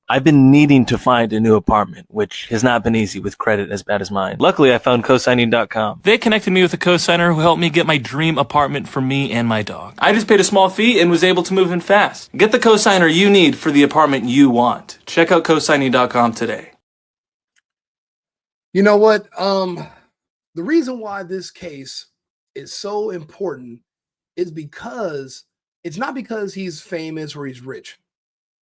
I've been needing to find a new apartment, which has not been easy with credit as bad as mine. Luckily, I found cosigning.com. They connected me with a cosigner who helped me get my dream apartment for me and my dog. I just paid a small fee and was able to move in fast. Get the cosigner you need for the apartment you want. Check out cosigning.com today. You know what? The reason why this case is so important is because it's not because he's famous or he's rich.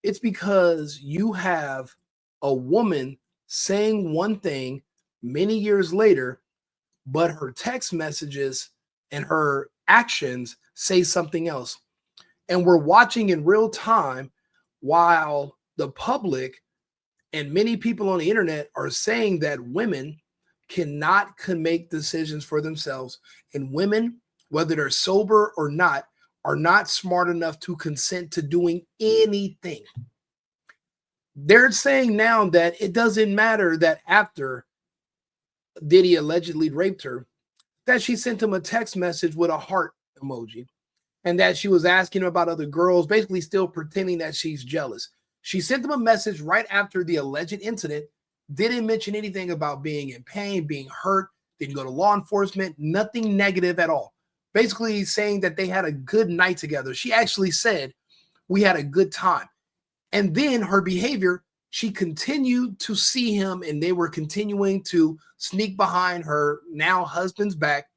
It's because you have a woman saying one thing many years later, but her text messages and her actions say something else. And we're watching in real time while the public and many people on the internet are saying that women cannot make decisions for themselves. And women, whether they're sober or not, are not smart enough to consent to doing anything. They're saying now that it doesn't matter that after Diddy allegedly raped her, that she sent him a text message with a heart emoji and that she was asking him about other girls, basically still pretending that she's jealous. She sent him a message right after the alleged incident, didn't mention anything about being in pain, being hurt, didn't go to law enforcement, nothing negative at all. Basically saying that they had a good night together. She actually said, we had a good time. And then her behavior, she continued to see him and they were continuing to sneak behind her now husband's back.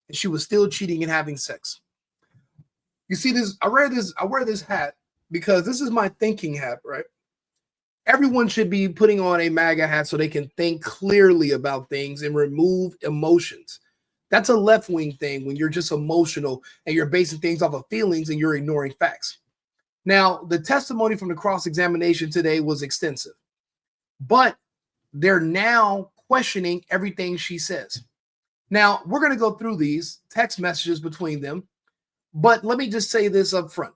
And she was still cheating and having sex. You see this, I wear this hat because this is my thinking hat, right? Everyone should be putting on a MAGA hat so they can think clearly about things and remove emotions. That's a left-wing thing when you're just emotional and you're basing things off of feelings and you're ignoring facts. Now, the testimony from the cross-examination today was extensive, but they're now questioning everything she says. Now, we're going to go through these text messages between them, but let me just say this up front.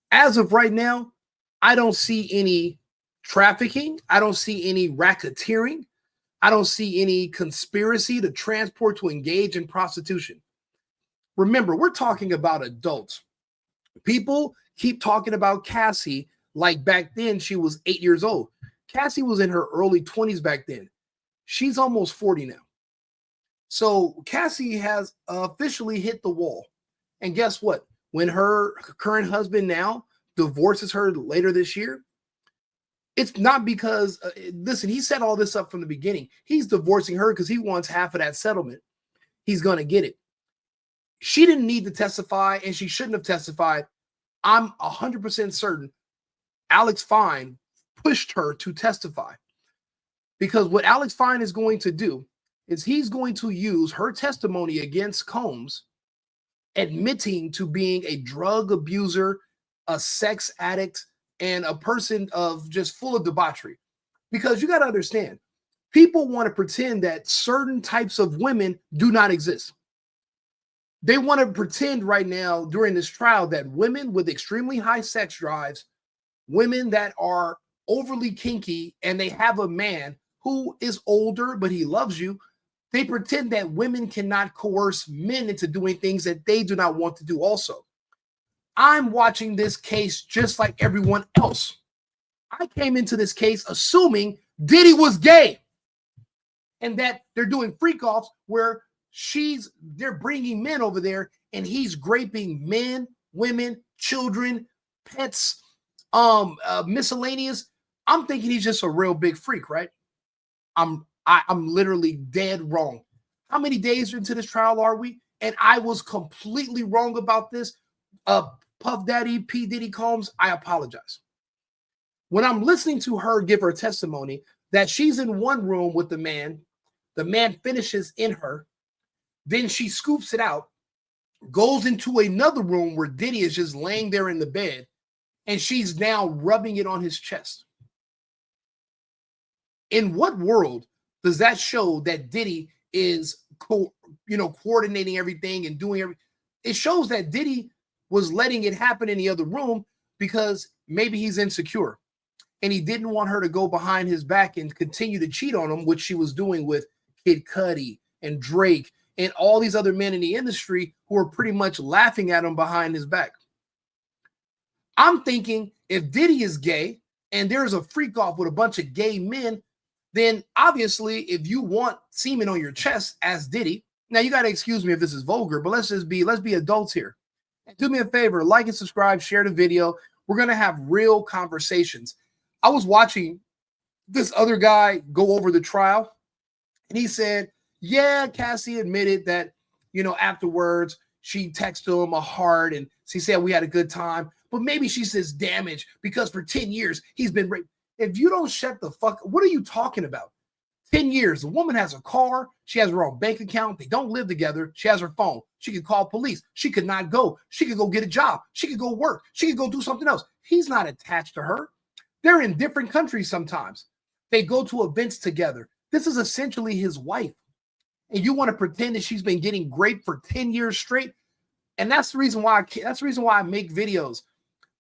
As of right now, I don't see any trafficking. I don't see any racketeering. I don't see any conspiracy to transport to engage in prostitution. Remember, we're talking about adults. People keep talking about Cassie like back then she was 8 years old. Cassie was in her early 20s back then. She's almost 40 now. So Cassie has officially hit the wall. And guess what? When her current husband now divorces her later this year, it's not because, listen, he set all this up from the beginning. He's divorcing her because he wants half of that settlement. He's going to get it. She didn't need to testify and she shouldn't have testified. I'm 100% certain Alex Fine pushed her to testify because what Alex Fine is going to do is he's going to use her testimony against Combs, admitting to being a drug abuser, a sex addict, and a person of just full of debauchery. Because you got to understand, people want to pretend that certain types of women do not exist. They want to pretend right now during this trial that women with extremely high sex drives, women that are overly kinky, and they have a man who is older, but he loves you. They pretend that women cannot coerce men into doing things that they do not want to do also. I'm watching this case just like everyone else. I came into this case assuming Diddy was gay and that they're doing freak offs where they're bringing men over there and he's raping men, women, children, pets, miscellaneous. I'm thinking he's just a real big freak, right? I'm literally dead wrong. How many days into this trial are we? And I was completely wrong about this. Puff Daddy, P. Diddy Combs, I apologize. When I'm listening to her give her testimony that she's in one room with the man finishes in her, then she scoops it out, goes into another room where Diddy is just laying there in the bed, and she's now rubbing it on his chest. In what world does that show that Diddy is coordinating everything and doing everything? It shows that Diddy was letting it happen in the other room because maybe he's insecure and he didn't want her to go behind his back and continue to cheat on him, which she was doing with Kid Cudi and Drake and all these other men in the industry who are pretty much laughing at him behind his back. I'm thinking if Diddy is gay, and there's a freak off with a bunch of gay men, then obviously if you want semen on your chest as Diddy, now you got to excuse me if this is vulgar, but let's be adults here. And do me a favor, like and subscribe, share the video. We're going to have real conversations. I was watching this other guy go over the trial, and he said, yeah, Cassie admitted that, you know, afterwards she texted him a heart and she said we had a good time, but maybe she says damage because for 10 years he's been raped. If you don't shut the fuck, what are you talking about? 10 years, the woman has a car, she has her own bank account, they don't live together, she has her phone, she could call police, she could not go, she could go get a job, she could go work, she could go do something else. He's not attached to her. They're in different countries sometimes. They go to events together. This is essentially his wife. And you want to pretend that she's been getting raped for 10 years straight? And that's the reason why I make videos.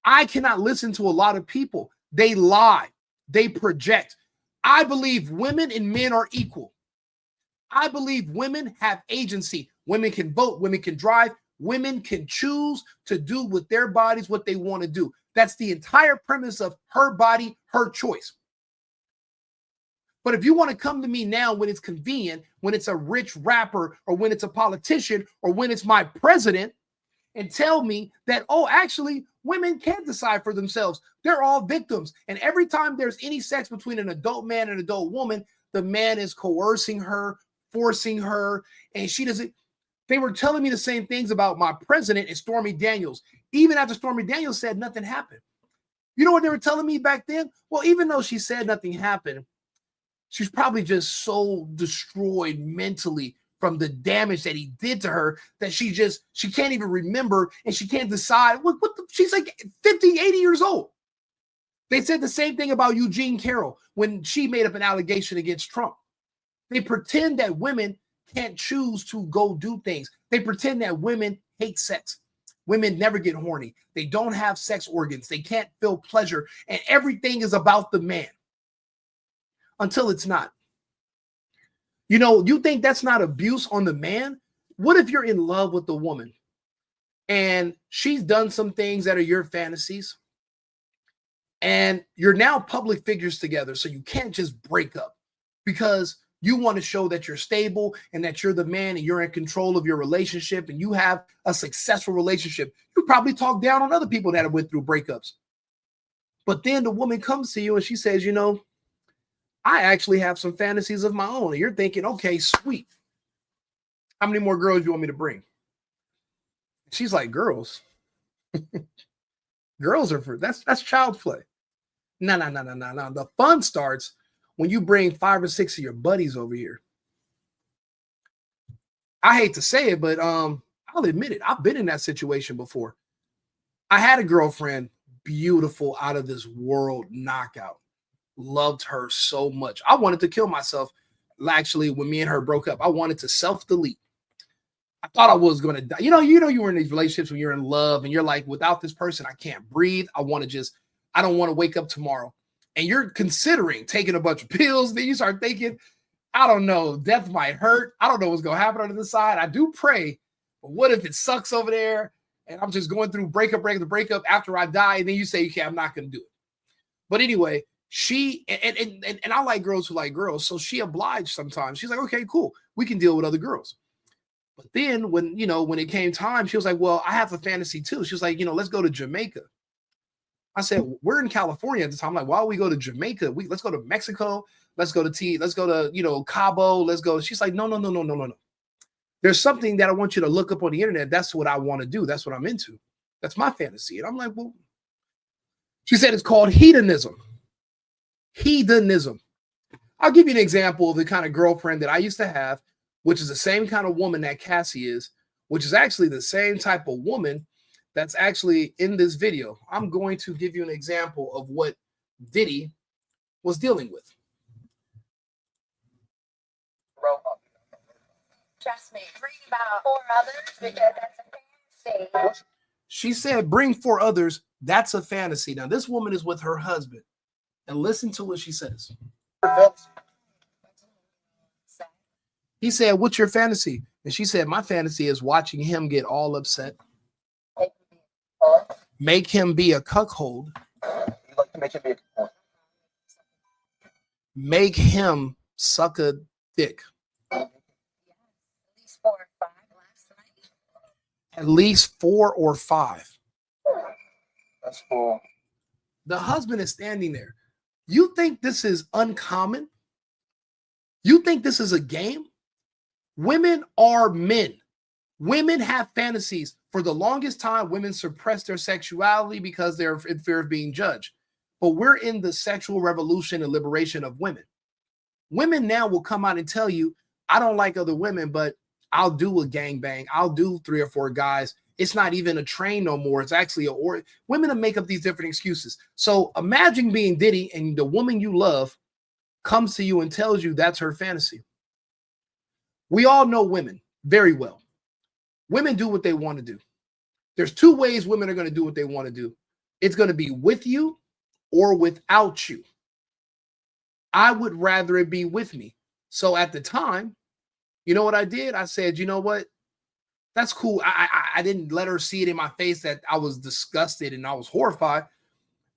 I cannot listen to a lot of people. They lie. They project. I believe women and men are equal. I believe women have agency. Women can vote. Women can drive. Women can choose to do with their bodies what they want to do. That's the entire premise of her body, her choice. But if you want to come to me now when it's convenient, when it's a rich rapper or when it's a politician or when it's my president and tell me that, oh, actually, women can't decide for themselves. They're all victims. And every time there's any sex between an adult man and an adult woman, the man is coercing her, forcing her, and she doesn't. They were telling me the same things about my president and Stormy Daniels. Even after Stormy Daniels said nothing happened. You know what they were telling me back then? Well, even though she said nothing happened, she's probably just so destroyed mentally from the damage that he did to her that she can't even remember and she can't decide. She's like 50, 80 years old. They said the same thing about Eugene Carroll when she made up an allegation against Trump. They pretend that women can't choose to go do things. They pretend that women hate sex. Women never get horny. They don't have sex organs. They can't feel pleasure. And everything is about the man until it's not. You know, you think that's not abuse on the man? What if you're in love with the woman and she's done some things that are your fantasies and you're now public figures together, so you can't just break up because you want to show that you're stable and that you're the man and you're in control of your relationship and you have a successful relationship. You probably talk down on other people that have went through breakups. But then the woman comes to you and she says, you know, I actually have some fantasies of my own. And you're thinking, okay, sweet. How many more girls do you want me to bring? She's like, girls. Girls are that's child's play. No. The fun starts when you bring 5 or 6 of your buddies over here. I hate to say it, but I'll admit it. I've been in that situation before. I had a girlfriend, beautiful, out of this world knockout. Loved her so much. I wanted to kill myself. Actually, when me and her broke up, I wanted to self-delete. I thought I was going to die. You were in these relationships when you're in love and you're like, without this person, I can't breathe. I don't want to wake up tomorrow. And you're considering taking a bunch of pills. Then you start thinking, I don't know, death might hurt. I don't know what's going to happen on the other side. I do pray, but what if it sucks over there and I'm just going through breakup after I die? And then you say, okay, I'm not going to do it. But anyway, she, and I like girls who like girls. So she obliged sometimes. She's like, okay, cool. We can deal with other girls. But then when it came time, she was like, well, I have a fantasy too. She was like, let's go to Jamaica. I said, we're in California at the time. I'm like, why don't we go to Jamaica? Let's go to Mexico. Let's go to Cabo. Let's go. She's like, no. There's something that I want you to look up on the internet. That's what I want to do. That's what I'm into. That's my fantasy. And I'm like, well, she said it's called hedonism. Hedonism. I'll give you an example of the kind of girlfriend that I used to have, which is the same kind of woman that Cassie is, which is actually the same type of woman that's actually in this video. I'm going to give you an example of what Diddy was dealing with. Trust me, bring about 4 others because that's a fantasy. She said, bring 4 others. That's a fantasy. Now, this woman is with her husband. And listen to what she says. He said, what's your fantasy? And she said, my fantasy is watching him get all upset. Make him be a cuckold. You like to make him be a cuckold? make him suck a dick. At least 4 or 5 last night. At least 4 or 5. That's cool. The husband is standing there. You think this is uncommon? You think this is a game? Women are men. Women have fantasies. For the longest time, women suppress their sexuality because they're in fear of being judged. But we're in the sexual revolution and liberation of women. Women now will come out and tell you, I don't like other women, but I'll do a gangbang. I'll do 3 or 4 guys. It's not even a train no more. It's actually women will make up these different excuses. So imagine being Diddy and the woman you love comes to you and tells you that's her fantasy. We all know women very well. Women do what they want to do. There's 2 ways women are going to do what they want to do. It's going to be with you or without you. I would rather it be with me. So at the time, you know what I did? I said, you know what? That's cool. I didn't let her see it in my face that I was disgusted and I was horrified.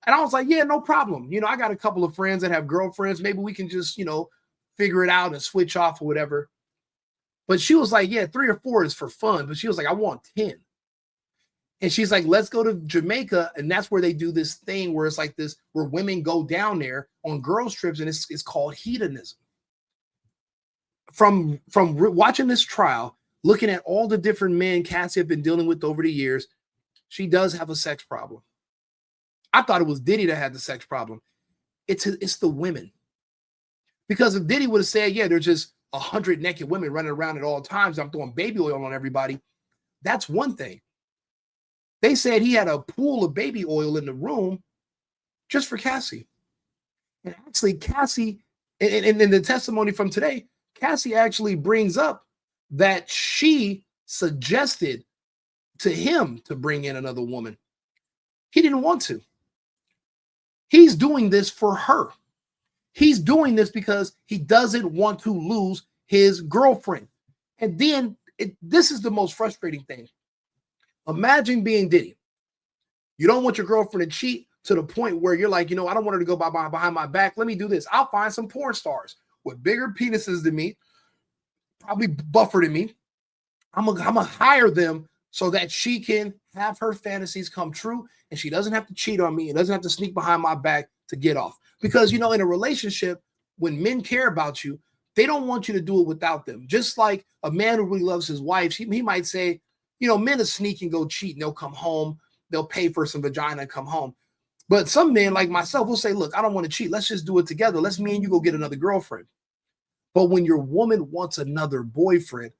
And I was like, yeah, no problem. You know, I got a couple of friends that have girlfriends. Maybe we can just, you know, figure it out and switch off or whatever. But she was like, yeah, 3 or 4 is for fun. But she was like, I want 10. And she's like, let's go to Jamaica. And that's where they do this thing where it's like this, where women go down there on girls' trips. And it's called hedonism. From watching this trial, looking at all the different men Cassie have been dealing with over the years, she does have a sex problem. I thought it was Diddy that had the sex problem. It's the women. Because if Diddy would have said, yeah, there's just 100 naked women running around at all times, I'm throwing baby oil on everybody, that's one thing. They said he had a pool of baby oil in the room just for Cassie. And actually, Cassie, in the testimony from today, Cassie actually brings up that she suggested to him to bring in another woman. He didn't want to. He's doing this for her. He's doing this because he doesn't want to lose his girlfriend. And then this is the most frustrating thing. Imagine being Diddy. You don't want your girlfriend to cheat to the point where you're like, you know, I don't want her to go behind my back. Let me do this. I'll find some porn stars with bigger penises than me, probably buffer than me. I'm gonna hire them so that she can have her fantasies come true and she doesn't have to cheat on me and doesn't have to sneak behind my back to get off. Because, you know, in a relationship, when men care about you, they don't want you to do it without them. Just like a man who really loves his wife, he might say, you know, men are sneak and go cheat and they'll come home. They'll pay for some vagina and come home. But some men like myself will say, look, I don't want to cheat. Let's just do it together. Let's me and you go get another girlfriend. But when your woman wants another boyfriend,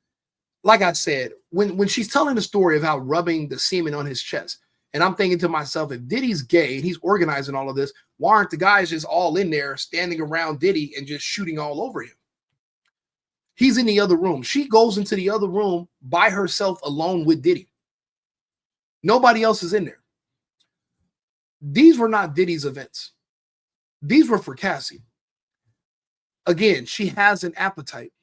like I said, when she's telling the story of how rubbing the semen on his chest, and I'm thinking to myself, if Diddy's gay and he's organizing all of this, why aren't the guys just all in there standing around Diddy and just shooting all over him? He's in the other room. She goes into the other room by herself alone with Diddy. Nobody else is in there. These were not Diddy's events. These were for Cassie. Again, she has an appetite.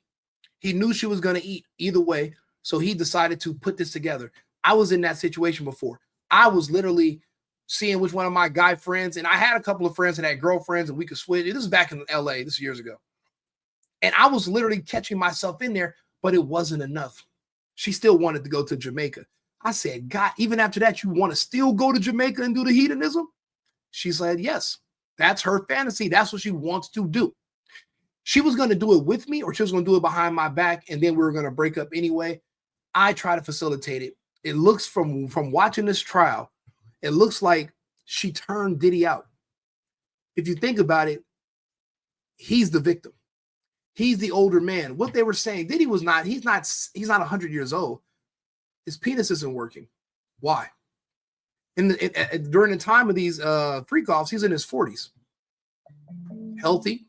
He knew she was going to eat either way, so he decided to put this together. I was in that situation before. I was literally seeing which one of my guy friends, and I had a couple of friends that had girlfriends, and we could switch. This is back in LA, this is years ago. And I was literally catching myself in there, but it wasn't enough. She still wanted to go to Jamaica. I said, God, even after that, you want to still go to Jamaica and do the hedonism? She said, yes, that's her fantasy. That's what she wants to do. She was going to do it with me or she was going to do it behind my back, and then we were going to break up anyway. I try to facilitate it. It looks from watching this trial, it looks like she turned Diddy out. If you think about it, he's the victim. He's the older man. What they were saying, Diddy was not, he's not 100 years old. His penis isn't working. Why? During the time of these freak-offs, he's in his 40s. Healthy.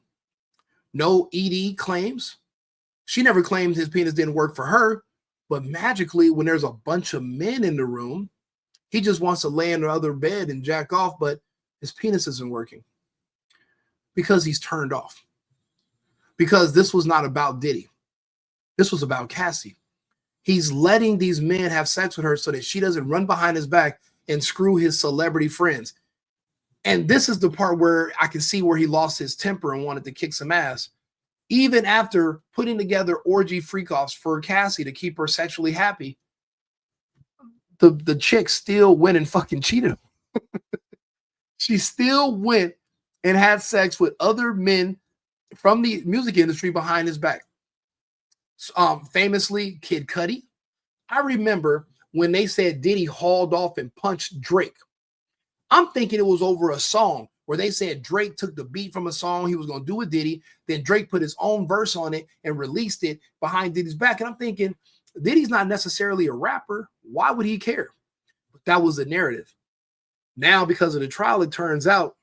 No ED claims. She never claimed his penis didn't work for her, but magically, when there's a bunch of men in the room, he just wants to lay in the other bed and jack off, but his penis isn't working because he's turned off. Because this was not about Diddy. This was about Cassie. He's letting these men have sex with her so that she doesn't run behind his back and screw his celebrity friends. And this is the part where I can see where he lost his temper and wanted to kick some ass. Even after putting together orgy freak-offs for Cassie to keep her sexually happy, the chick still went and fucking cheated. She still went and had sex with other men from the music industry behind his back. Famously, Kid Cudi. I remember when they said Diddy hauled off and punched Drake. I'm thinking it was over a song where they said Drake took the beat from a song he was going to do with Diddy. Then Drake put his own verse on it and released it behind Diddy's back. And I'm thinking, Diddy's not necessarily a rapper. Why would he care? But that was the narrative. Now, because of the trial, it turns out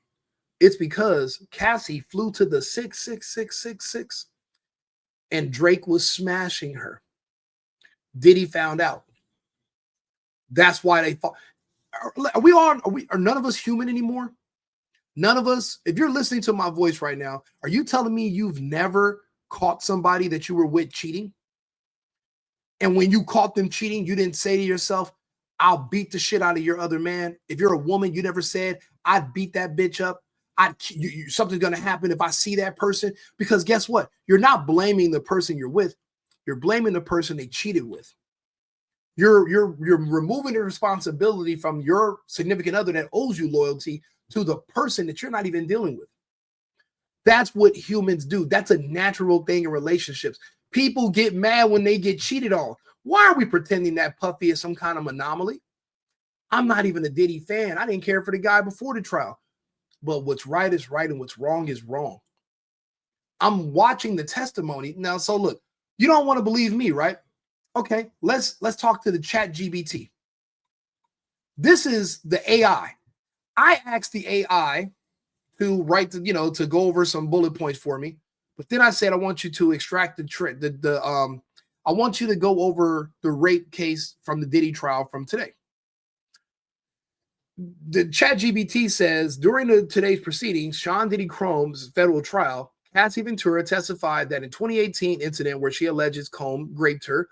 it's because Cassie flew to the 66666 and Drake was smashing her. Diddy found out. That's why they thought. Are none of us human anymore? None of us. If you're listening to my voice right now, are you telling me you've never caught somebody that you were with cheating? And when you caught them cheating, you didn't say to yourself, I'll beat the shit out of your other man. If you're a woman, you never said, I'd beat that bitch up. Something's going to happen if I see that person. Because guess what? You're not blaming the person you're with. You're blaming the person they cheated with. You're removing the responsibility from your significant other that owes you loyalty to the person that you're not even dealing with. That's what humans do. That's a natural thing in relationships. People get mad when they get cheated on. Why are we pretending that Puffy is some kind of anomaly? I'm not even a Diddy fan. I didn't care for the guy before the trial. But what's right is right and what's wrong is wrong. I'm watching the testimony now. So look, you don't want to believe me, right? Okay, let's talk to the chat GBT. This is the AI. I asked the AI to write, to go over some bullet points for me. But then I said, I want you to extract I want you to go over the rape case from the Diddy trial from today. The chat GBT says, during today's proceedings, Sean Diddy Combs' federal trial, Cassie Ventura testified that in 2018 incident where she alleges Combs raped her,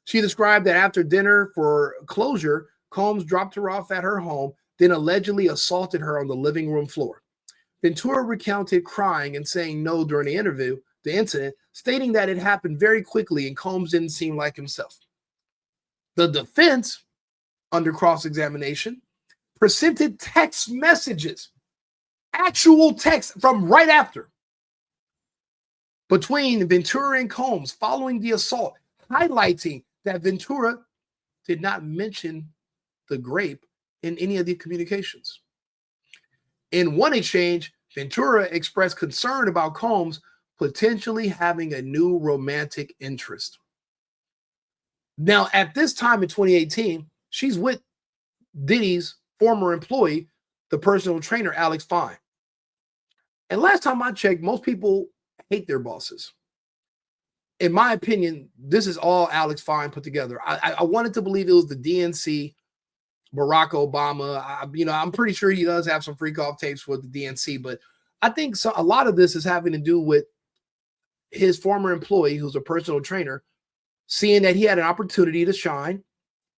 she described that after dinner for closure, Combs dropped her off at her home, then allegedly assaulted her on the living room floor. Ventura recounted crying and saying no during the incident, stating that it happened very quickly and Combs didn't seem like himself. The defense, under cross-examination, presented text messages, actual text from right after, between Ventura and Combs following the assault, highlighting that Ventura did not mention the grape in any of the communications. In one exchange, Ventura expressed concern about Combs potentially having a new romantic interest. Now, at this time in 2018, she's with Diddy's former employee, the personal trainer, Alex Fine. And last time I checked, most people hate their bosses. In my opinion, this is all Alex Fine put together. I wanted to believe it was the DNC, Barack Obama. I'm pretty sure he does have some freak off tapes with the DNC, but I think a lot of this is having to do with his former employee, who's a personal trainer, seeing that he had an opportunity to shine,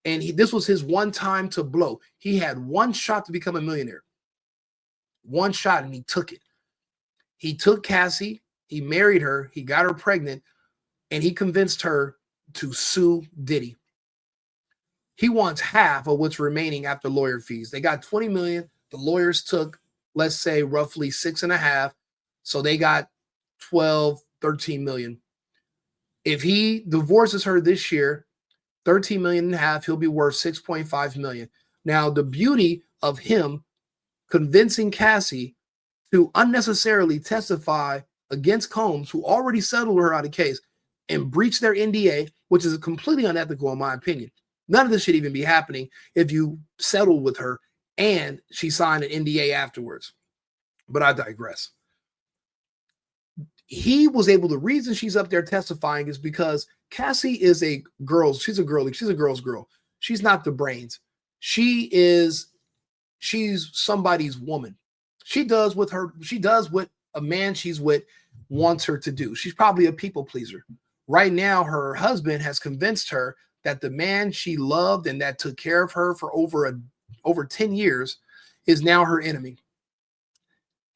and this was his one time to blow. He had one shot to become a millionaire. One shot, and he took it. He took Cassie, he married her, he got her pregnant, and he convinced her to sue Diddy. He wants half of what's remaining after lawyer fees. They got $20 million. The lawyers took, let's say, roughly 6.5. So they got 12, 13 million. If he divorces her this year, 13 million and a half, he'll be worth 6.5 million. Now, the beauty of him convincing Cassie to unnecessarily testify against Combs, who already settled her out of case, and breach their NDA, which is completely unethical in my opinion. None of this should even be happening if you settled with her and she signed an NDA afterwards. But I digress. He was able, the reason she's up there testifying is because Cassie is a girl. She's a girly. She's a girl's girl. She's not the brains. She's somebody's woman. She does what a man she's with wants her to do. She's probably a people pleaser. Right now, her husband has convinced her that the man she loved and that took care of her for over 10 years is now her enemy.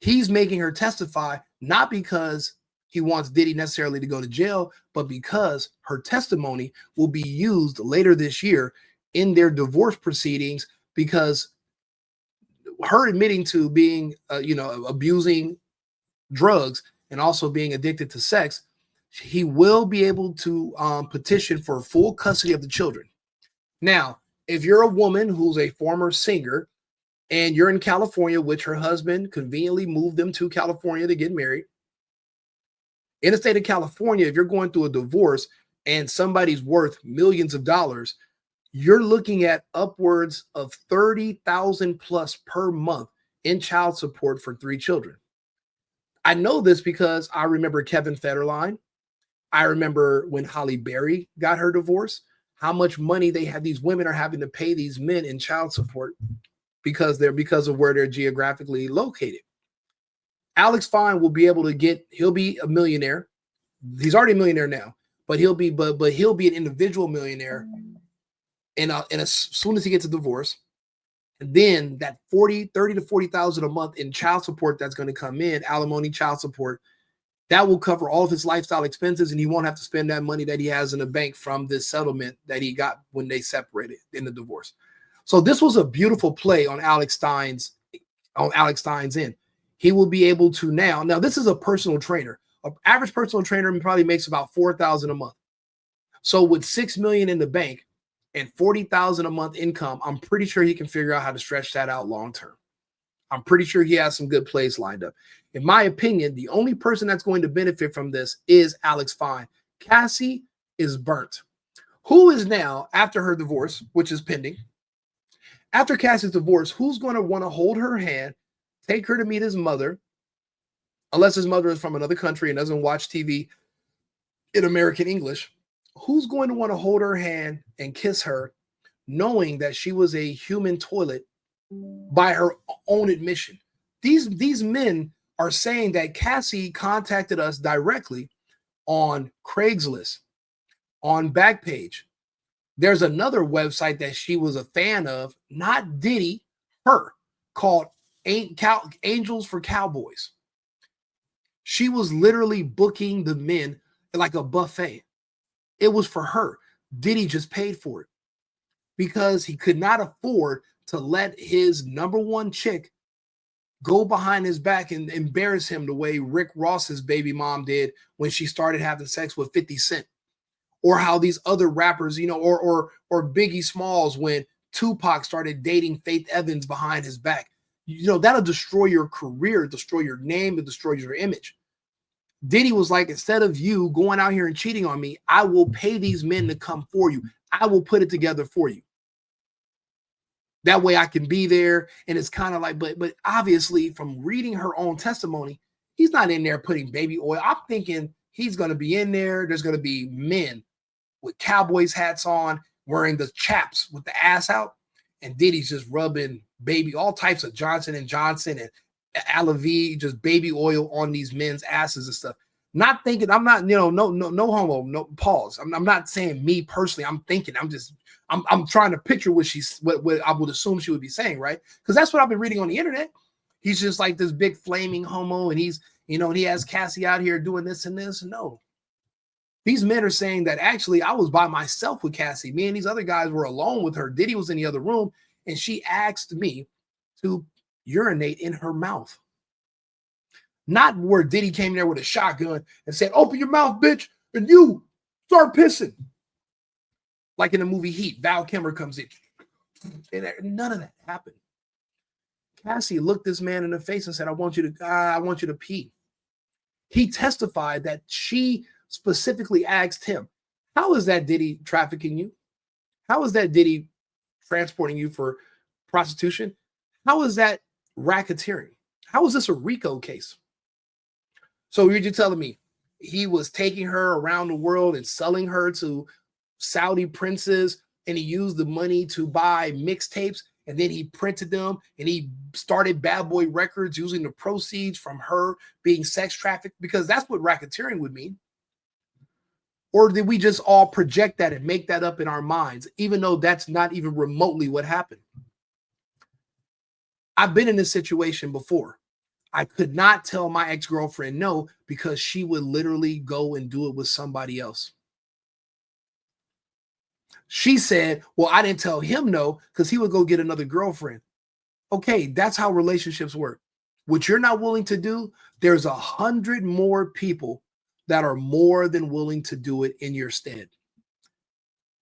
He's making her testify, not because he wants Diddy necessarily to go to jail, but because her testimony will be used later this year in their divorce proceedings, because her admitting to being, abusing drugs and also being addicted to sex, he will be able to petition for full custody of the children. Now, if you're a woman who's a former singer and you're in California, which her husband conveniently moved them to California to get married, in the state of California, if you're going through a divorce and somebody's worth millions of dollars, you're looking at upwards of $30,000 plus per month in child support for 3 children. I know this because I remember Kevin Federline. I remember when Halle Berry got her divorce, how much money these women are having to pay these men in child support because of where they're geographically located. Alex Fine will be able to he'll be a millionaire. He's already a millionaire now, but he'll be an individual millionaire. And as soon as he gets a divorce, and then that 30 to 40,000 a month in child support that's going to come in, alimony, child support, that will cover all of his lifestyle expenses, and he won't have to spend that money that he has in the bank from this settlement that he got when they separated in the divorce. So this was a beautiful play on Alex Stein's end. He will be able to now this is a personal trainer. An average personal trainer probably makes about $4,000 a month. So with $6 million in the bank and $40,000 a month income, I'm pretty sure he can figure out how to stretch that out long term. I'm pretty sure he has some good plays lined up. In my opinion, the only person that's going to benefit from this is Alex Fine. Cassie is burnt. Who is now, after her divorce, which is pending, after Cassie's divorce, who's going to want to hold her hand, take her to meet his mother, unless his mother is from another country and doesn't watch TV in American English? Who's going to want to hold her hand and kiss her, knowing that she was a human toilet by her own admission? These men are saying that Cassie contacted us directly on Craigslist, on Backpage. There's another website that she was a fan of, not Diddy, her, called Angels for Cowboys. She was literally booking the men like a buffet. It was for her. Diddy just paid for it because he could not afford to let his number one chick go behind his back and embarrass him the way Rick Ross's baby mom did when she started having sex with 50 Cent, or how these other rappers, or Biggie Smalls when Tupac started dating Faith Evans behind his back. That'll destroy your career, destroy your name, and destroy your image. Diddy was like, instead of you going out here and cheating on me, I will pay these men to come for you. I will put it together for you. That way I can be there. And it's kind of like, but obviously from reading her own testimony, he's not in there putting baby oil. I'm thinking he's going to be in there. There's going to be men with Cowboys hats on, wearing the chaps with the ass out. And Diddy's just rubbing all types of Johnson & Johnson and Alavi, just baby oil on these men's asses and stuff. Not thinking, I'm not, no homo, no pause. I'm not saying me personally. I'm thinking, I'm trying to picture what I would assume she would be saying, right? Because that's what I've been reading on the internet. He's just like this big flaming homo, and he's, he has Cassie out here doing this and this. No. These men are saying that actually I was by myself with Cassie. Me and these other guys were alone with her. Diddy was in the other room, and she asked me to urinate in her mouth. Not where Diddy came there with a shotgun and said, "Open your mouth, bitch, and you start pissing." Like in the movie Heat, Val Kilmer comes in. And none of that happened. Cassie looked this man in the face and said, I want you to pee. He testified that she specifically asked him, how is that Diddy trafficking you? How is that Diddy transporting you for prostitution? How is that racketeering? How is this a RICO case? So you're just telling me he was taking her around the world and selling her to Saudi princes, and he used the money to buy mixtapes, and then he printed them, and he started Bad Boy Records using the proceeds from her being sex trafficked, because that's what racketeering would mean. Or did we just all project that and make that up in our minds, even though that's not even remotely what happened? I've been in this situation before. I could not tell my ex-girlfriend no because she would literally go and do it with somebody else. She said, well, I didn't tell him no because he would go get another girlfriend. Okay, that's how relationships work. What you're not willing to do, there's 100 more people that are more than willing to do it in your stead.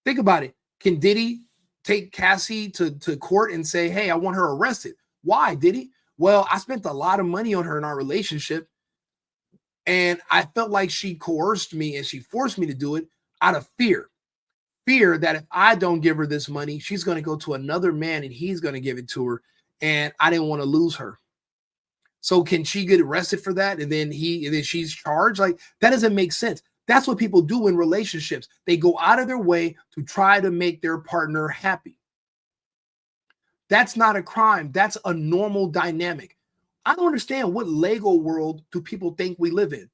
Think about it. Can Diddy take Cassie to court and say, hey, I want her arrested? Why, Diddy? Well, I spent a lot of money on her in our relationship, and I felt like she coerced me and she forced me to do it out of fear. Fear that if I don't give her this money, she's going to go to another man and he's going to give it to her, and I didn't want to lose her. So can she get arrested for that? And then she's charged? Like, that doesn't make sense. That's what people do in relationships. They go out of their way to try to make their partner happy. That's not a crime. That's a normal dynamic. I don't understand what Lego world do people think we live in.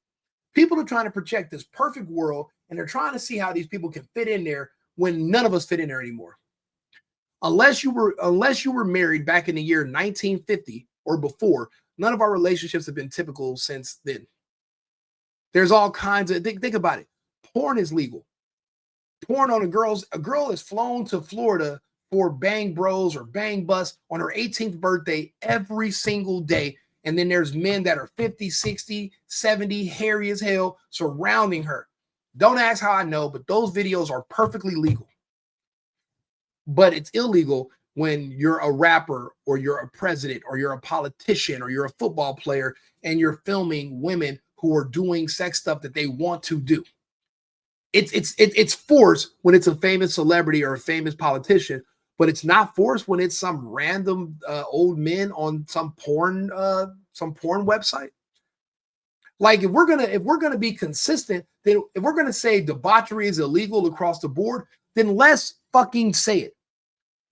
People are trying to project this perfect world, and they're trying to see how these people can fit in there when none of us fit in there anymore. Unless you were married back in the year 1950 or before, none of our relationships have been typical since then. There's all kinds of think about it. Porn is legal. Porn on a girl is flown to Florida for Bang Bros or Bang Bus on her 18th birthday every single day. And then there's men that are 50, 60, 70, hairy as hell, surrounding her. Don't ask how I know, but those videos are perfectly legal. But it's illegal when you're a rapper or you're a president or you're a politician or you're a football player and you're filming women who are doing sex stuff that they want to do. It's forced when it's a famous celebrity or a famous politician, but it's not forced when it's some random old men on some porn website. Like, if we're gonna be consistent, then if we're gonna say debauchery is illegal across the board, then let's fucking say it.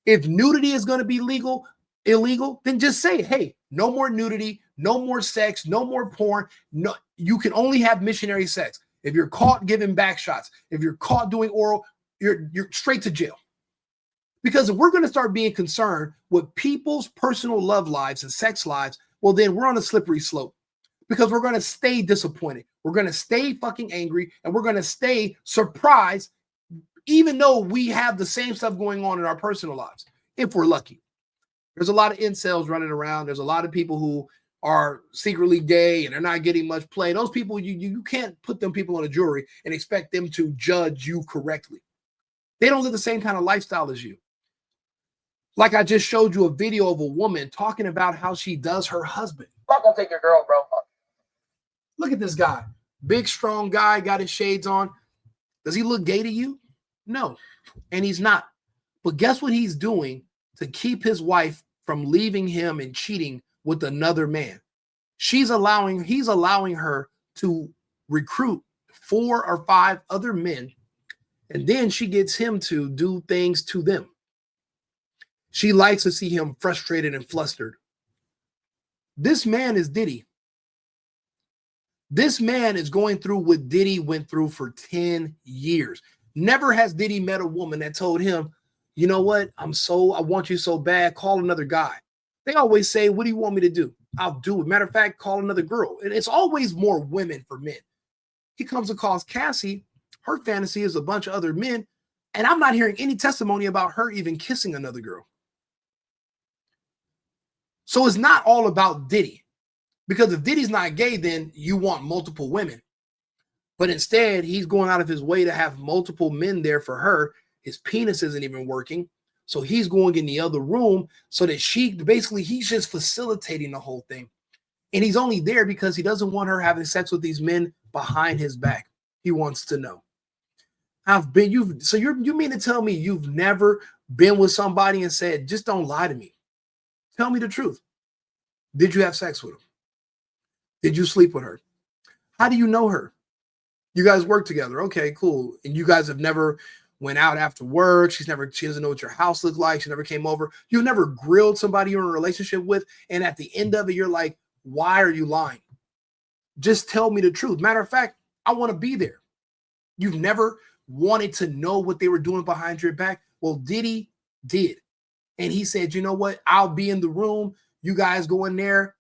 If nudity is gonna be illegal, then just say, hey, no more nudity, no more sex, no more porn. No, you can only have missionary sex. If you're caught giving back shots, if you're caught doing oral, you're straight to jail. Because if we're going to start being concerned with people's personal love lives and sex lives, well, then we're on a slippery slope. Because we're going to stay disappointed. We're going to stay fucking angry, and we're going to stay surprised, even though we have the same stuff going on in our personal lives, if we're lucky. There's a lot of incels running around. There's a lot of people who are secretly gay and they're not getting much play. Those people, you can't put them people on a jury and expect them to judge you correctly. They don't live the same kind of lifestyle as you. Like I just showed you a video of a woman talking about how she does her husband. I'm not gonna take your girl, bro. Look at this guy. Big, strong guy, got his shades on. Does he look gay to you? No, and he's not. But guess what he's doing to keep his wife from leaving him and cheating with another man? He's allowing her to recruit 4 or 5 other men, and then she gets him to do things to them. She likes to see him frustrated and flustered. This man is Diddy. This man is going through what Diddy went through for 10 years. Never has Diddy met a woman that told him, you know what? I want you so bad, call another guy. They always say, what do you want me to do? I'll do it. Matter of fact, call another girl. And it's always more women for men. He comes across Cassie. Her fantasy is a bunch of other men. And I'm not hearing any testimony about her even kissing another girl. So it's not all about Diddy. Because if Diddy's not gay, then you want multiple women. But instead, he's going out of his way to have multiple men there for her. His penis isn't even working. So he's going in the other room so that he's just facilitating the whole thing. And he's only there because he doesn't want her having sex with these men behind his back. He wants to know. You mean to tell me you've never been with somebody and said, just don't lie to me. Tell me the truth. Did you have sex with him? Did you sleep with her? How do you know her? You guys work together. Okay, cool. And you guys have never went out after work. She doesn't know what your house looked like. She never came over. You never grilled somebody you're in a relationship with. And at the end of it, you're like, why are you lying? Just tell me the truth. Matter of fact, I want to be there. You've never wanted to know what they were doing behind your back. Well, Diddy did. And he said, you know what? I'll be in the room. You guys go in there.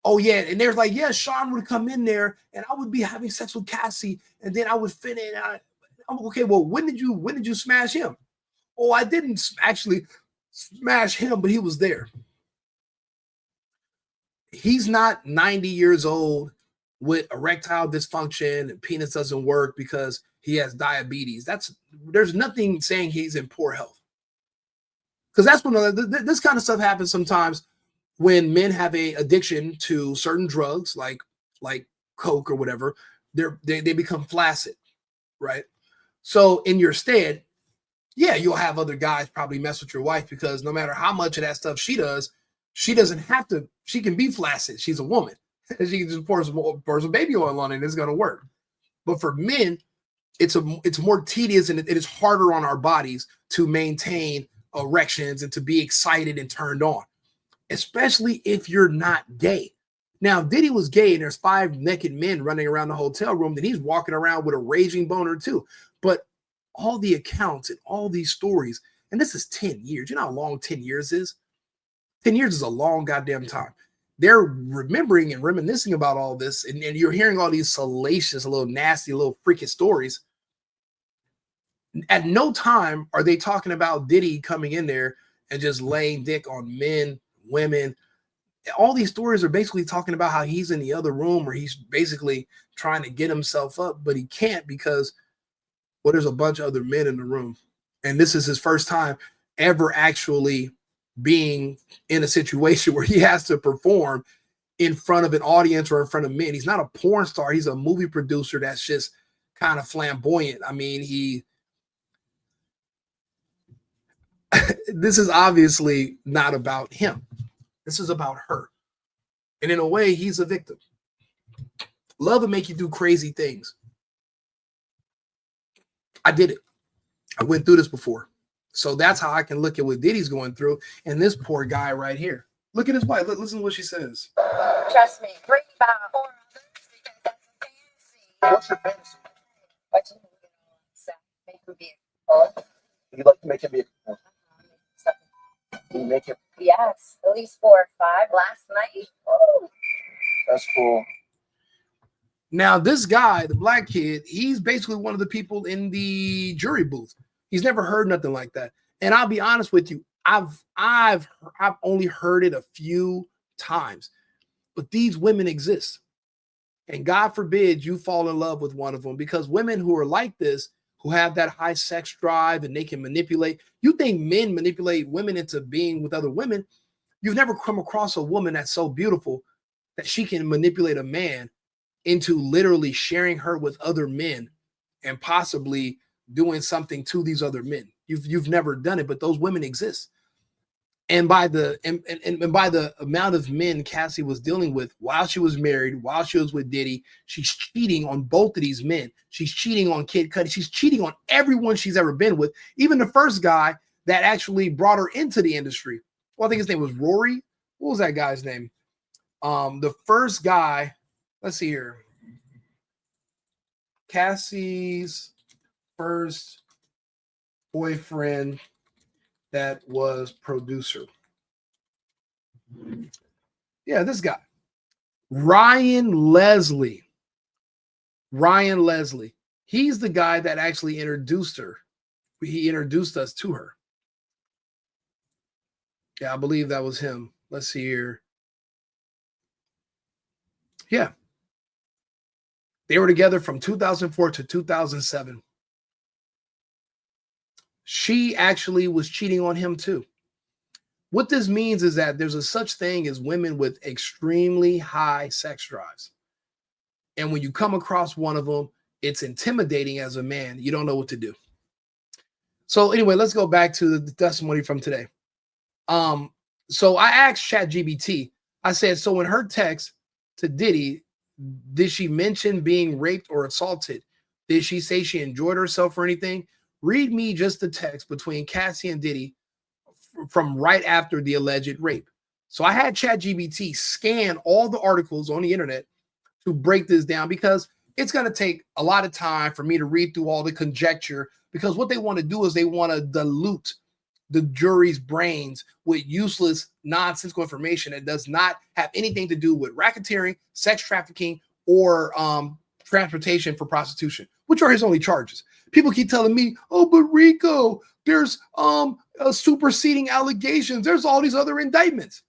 Oh yeah, and there's like, yeah, Sean would come in there and I would be having sex with Cassie, and then I would fit in. I'm okay. Well, when did you smash him? Oh, I didn't actually smash him, but he was there. He's not 90 years old with erectile dysfunction and penis doesn't work because he has diabetes. There's nothing saying he's in poor health. Because that's when this kind of stuff happens sometimes when men have a addiction to certain drugs like coke or whatever. They become flaccid, right? So in your stead, yeah, you'll have other guys probably mess with your wife because no matter how much of that stuff she does, she doesn't have to. She can be flaccid. She's a woman. She can just pour some baby oil on it and it's going to work. But for men, it's more tedious and it is harder on our bodies to maintain erections and to be excited and turned on, especially if you're not gay. Now, Diddy was gay and there's 5 naked men running around the hotel room, then he's walking around with a raging boner too. But all the accounts and all these stories, and this is 10 years. You know how long 10 years is? 10 years is a long goddamn time. They're remembering and reminiscing about all this, and you're hearing all these salacious, a little nasty, a little freaking stories. At no time are they talking about Diddy coming in there and just laying dick on men, women. All these stories are basically talking about how he's in the other room or he's basically trying to get himself up, but he can't because, well, there's a bunch of other men in the room. And this is his first time ever actually being in a situation where he has to perform in front of an audience or in front of men. He's not a porn star. He's a movie producer that's just kind of flamboyant. I mean, this is obviously not about him. This is about her. And in a way, he's a victim. Love will make you do crazy things. I did it. I went through this before. So that's how I can look at what Diddy's going through. And this poor guy right here. Look at his wife. Listen to what she says. Trust me, read about or others because that's a fantasy. What's your fantasy? What you need so make him be a You like to make it be you make it. yes, at least 4 or 5 last night. Woo. That's cool. Now, this guy, the black kid, he's basically one of the people in the jury booth. He's never heard nothing like that. And I'll be honest with you, I've only heard it a few times. But these women exist. And God forbid you fall in love with one of them, because women who are like this, who have that high sex drive and they can manipulate. You think men manipulate women into being with other women? You've never come across a woman that's so beautiful that she can manipulate a man into literally sharing her with other men and possibly doing something to these other men. You've never done it, but those women exist. And by the and by the amount of men Cassie was dealing with while she was married, while she was with Diddy, she's cheating on both of these men. She's cheating on Kid Cudi. She's cheating on everyone she's ever been with. Even the first guy that actually brought her into the industry. Well, I think his name was Rory. What was that guy's name? The first guy. Let's see here. Cassie's first boyfriend that was producer. Yeah, this guy. Ryan Leslie. He's the guy that actually introduced her. He introduced us to her. Yeah, I believe that was him. Let's see here. Yeah. They were together from 2004 to 2007. She actually was cheating on him too. What this means is that there's a such thing as women with extremely high sex drives. And when you come across one of them, it's intimidating as a man. You don't know what to do. So anyway, let's go back to the testimony from today. So I asked ChatGPT, I said, so in her text to Diddy, did she mention being raped or assaulted? Did she say she enjoyed herself or anything? Read me just the text between Cassie and Diddy from right after the alleged rape. So I had ChatGPT scan all the articles on the internet to break this down, because it's going to take a lot of time for me to read through all the conjecture, because what they want to do is they want to dilute the jury's brains with useless, nonsensical information that does not have anything to do with racketeering, sex trafficking, or transportation for prostitution, which are his only charges. People keep telling me, oh, but RICO, there's superseding allegations. There's all these other indictments.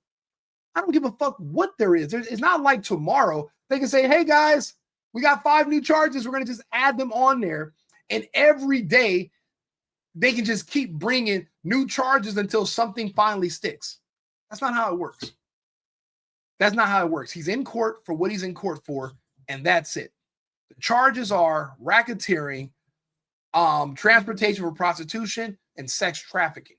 I don't give a fuck what there is. It's not like tomorrow they can say, hey guys, we got 5 new charges. We're going to just add them on there. And every day they can just keep bringing new charges until something finally sticks. That's not how it works. That's not how it works. He's in court for what he's in court for, and that's it. The charges are racketeering, transportation for prostitution, and sex trafficking.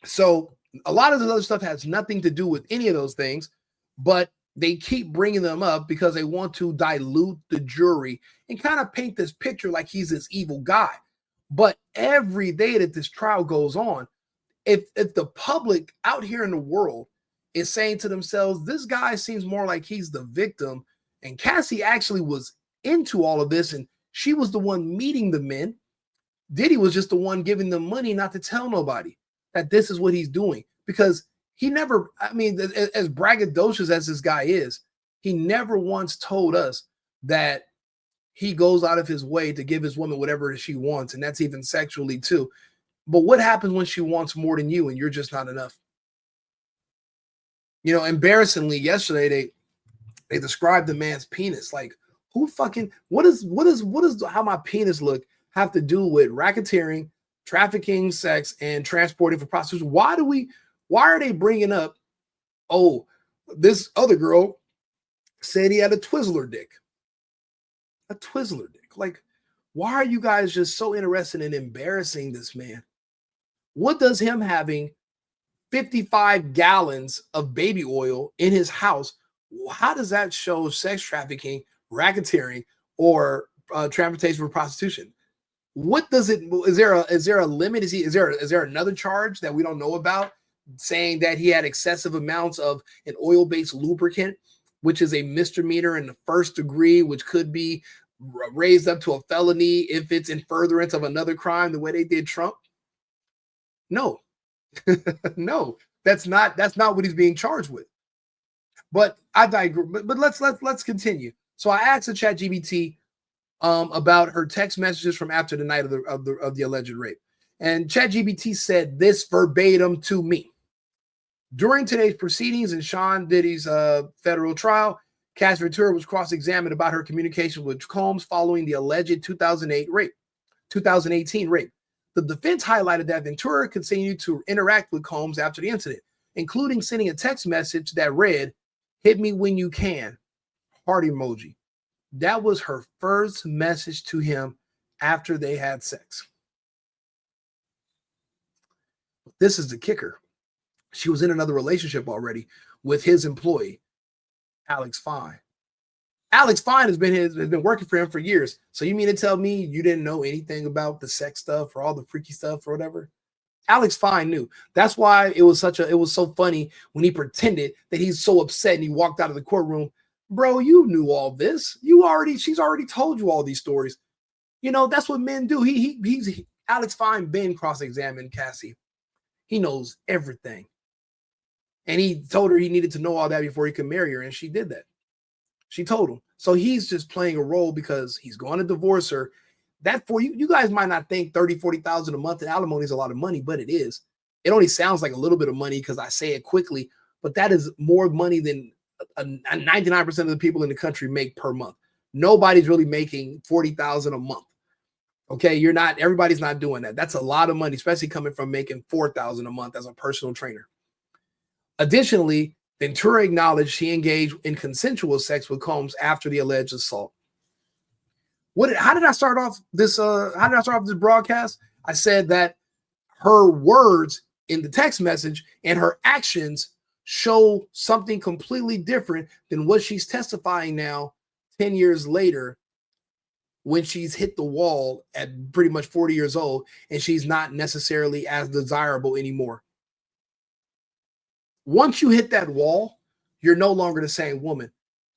So a lot of this other stuff has nothing to do with any of those things, but they keep bringing them up because they want to dilute the jury and kind of paint this picture like he's this evil guy. But every day that this trial goes on, if the public out here in the world is saying to themselves, this guy seems more like he's the victim, and Cassie actually was into all of this, and she was the one meeting the men. Diddy was just the one giving them money not to tell nobody that this is what he's doing, because he never, I mean, as braggadocious as this guy is, he never once told us that he goes out of his way to give his woman whatever she wants, and that's even sexually too. But what happens when she wants more than you and you're just not enough? You know, embarrassingly, yesterday they described the man's penis. Like, who fucking, what does how my penis look have to do with racketeering, trafficking, sex, and transporting for prostitution? Why are they bringing up, oh, this other girl said he had a Twizzler dick? A Twizzler dick. Like, why are you guys just so interested in embarrassing this man? What does him having 55 gallons of baby oil in his house, how does that show sex trafficking, racketeering, or transportation for prostitution? What does it, is there a limit? Is there another charge that we don't know about, saying that he had excessive amounts of an oil-based lubricant, which is a misdemeanor in the 1st degree, which could be raised up to a felony if it's in furtherance of another crime, the way they did Trump? No. No, that's not what he's being charged with. But I digress. But let's continue. So I asked the ChatGPT about her text messages from after the night of the alleged rape, and ChatGPT said this verbatim to me: during today's proceedings in Sean Diddy's federal trial, Cassie Ventura was cross-examined about her communication with Combs following the alleged 2018 rape. The defense highlighted that Ventura continued to interact with Combs after the incident, including sending a text message that read, "Hit me when you can," heart emoji. That was her first message to him after they had sex. This is the kicker. She was in another relationship already with his employee, Alex Fine. Alex Fine has been working for him for years. So you mean to tell me you didn't know anything about the sex stuff or all the freaky stuff or whatever? Alex Fine knew. That's why it was so funny when he pretended that he's so upset and he walked out of the courtroom. Bro, you knew all this. She's already told you all these stories. You know, that's what men do. Alex Fine been cross-examined Cassie. He knows everything. And he told her he needed to know all that before he could marry her, and she did that. She told him. So he's just playing a role because he's going to divorce her. That for you guys might not think 30, 40,000 a month in alimony is a lot of money, but it is. It only sounds like a little bit of money because I say it quickly, but that is more money than 99% of the people in the country make per month. Nobody's really making 40,000 a month. Okay, everybody's not doing that. That's a lot of money, especially coming from making 4,000 a month as a personal trainer. Additionally, Ventura acknowledged she engaged in consensual sex with Combs after the alleged assault. How did I start off this broadcast? I said that her words in the text message and her actions show something completely different than what she's testifying now 10 years later, when she's hit the wall at pretty much 40 years old and she's not necessarily as desirable anymore. Once you hit that wall, you're no longer the same woman.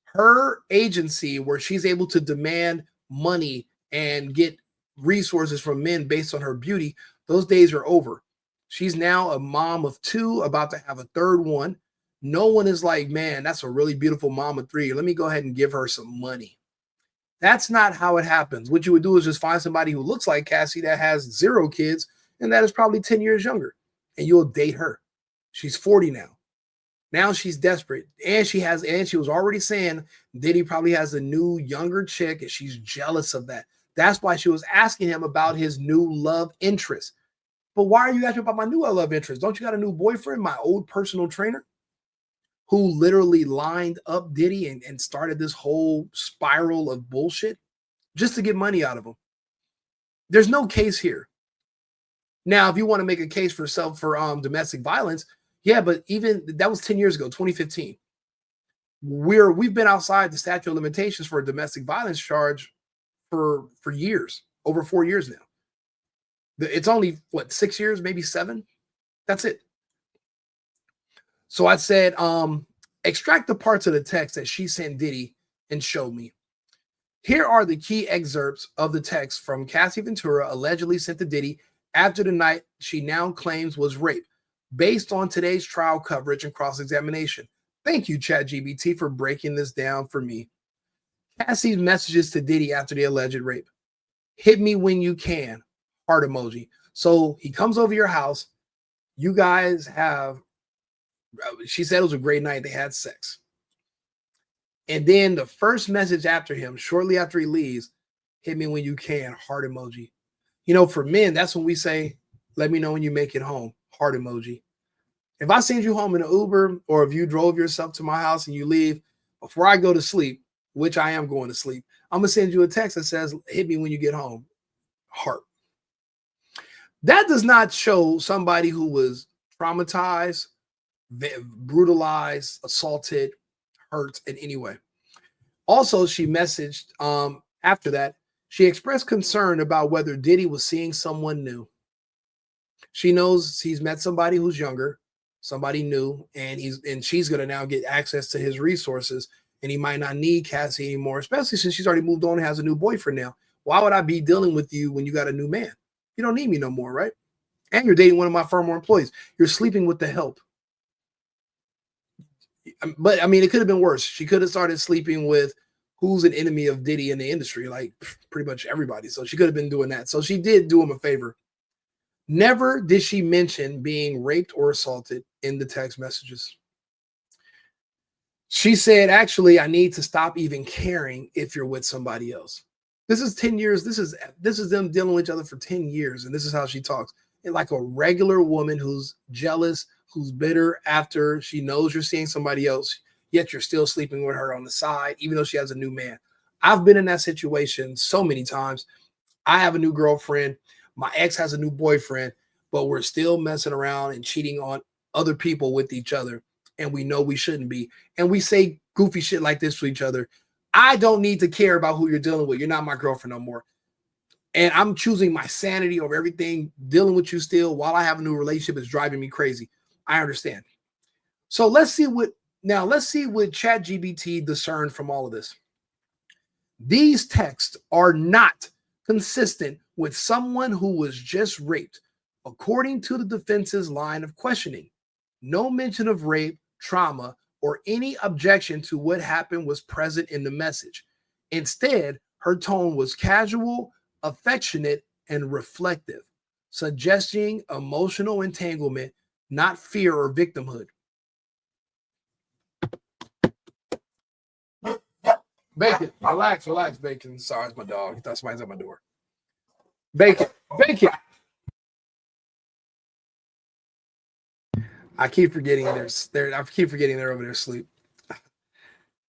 Her agency, where she's able to demand money and get resources from men based on her beauty, Those days are over. She's now a mom of 2, about to have a third one. No one is like, man, that's a really beautiful mom of 3. Let me go ahead and give her some money. That's not how it happens. What you would do is just find somebody who looks like Cassie that has 0 kids and that is probably 10 years younger, and you'll date her. She's 40 now. Now she's desperate, and she was already saying Diddy probably has a new younger chick, and she's jealous of that. That's why she was asking him about his new love interest. But why are you asking about my new love interest? Don't you got a new boyfriend, my old personal trainer, who literally lined up Diddy and started this whole spiral of bullshit just to get money out of him? There's no case here. Now, if you want to make a case for domestic violence, yeah, but even that was 10 years ago, 2015. We've been outside the statute of limitations for a domestic violence charge for years, over 4 years now. It's only, 6 years, maybe 7? That's it. So I said, extract the parts of the text that she sent Diddy and show me. Here are the key excerpts of the text from Cassie Ventura allegedly sent to Diddy after the night she now claims was raped, based on today's trial coverage and cross-examination. Thank you, ChatGPT, for breaking this down for me. Cassie's messages to Diddy after the alleged rape. Hit me when you can. Heart emoji. So he comes over your house. You guys have, she said it was a great night. They had sex. And then the first message after him, shortly after he leaves, hit me when you can. Heart emoji. You know, for men, that's when we say, let me know when you make it home. Heart emoji. If I send you home in an Uber, or if you drove yourself to my house and you leave, before I go to sleep, which I am going to sleep, I'm going to send you a text that says, hit me when you get home. Heart. That does not show somebody who was traumatized, brutalized, assaulted, hurt in any way. Also, she messaged after that, she expressed concern about whether Diddy was seeing someone new. She knows he's met somebody who's younger, somebody new, and she's going to now get access to his resources, and he might not need Cassie anymore, especially since she's already moved on and has a new boyfriend now. Why would I be dealing with you when you got a new man? You don't need me no more, right? And you're dating one of my former employees. You're sleeping with the help. But I mean, it could have been worse. She could have started sleeping with who's an enemy of Diddy in the industry, like pretty much everybody. So she could have been doing that. So she did do him a favor. Never did she mention being raped or assaulted in the text messages. She said, actually, I need to stop even caring if you're with somebody else. This is 10 years. This is them dealing with each other for 10 years. And this is how she talks. And like a regular woman who's jealous, who's bitter after she knows you're seeing somebody else, yet you're still sleeping with her on the side, even though she has a new man. I've been in that situation so many times. I have a new girlfriend. My ex has a new boyfriend, but we're still messing around and cheating on other people with each other. And we know we shouldn't be. And we say goofy shit like this to each other. I don't need to care about who you're dealing with. You're not my girlfriend no more. And I'm choosing my sanity over everything. Dealing with you still while I have a new relationship is driving me crazy. I understand. So let's see what ChatGPT discerned from all of this. These texts are not consistent with someone who was just raped, according to the defense's line of questioning. No mention of rape, trauma, or any objection to what happened was present in the message. Instead, her tone was casual, affectionate, and reflective, suggesting emotional entanglement, not fear or victimhood. Bacon, relax, Bacon. Sorry, it's my dog. He thought somebody's at my door. Bacon. I keep forgetting they're over there asleep.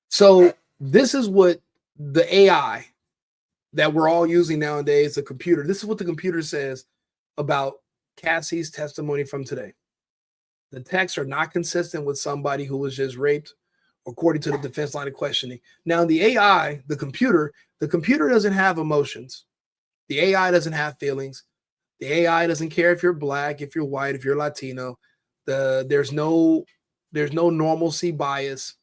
So this is what the AI that we're all using nowadays, the computer. This is what the computer says about Cassie's testimony from today. The texts are not consistent with somebody who was just raped, according to the defense line of questioning. Now, the AI, the computer doesn't have emotions. The AI doesn't have feelings. The AI doesn't care if you're black, if you're white, if you're Latino. There's no normalcy bias.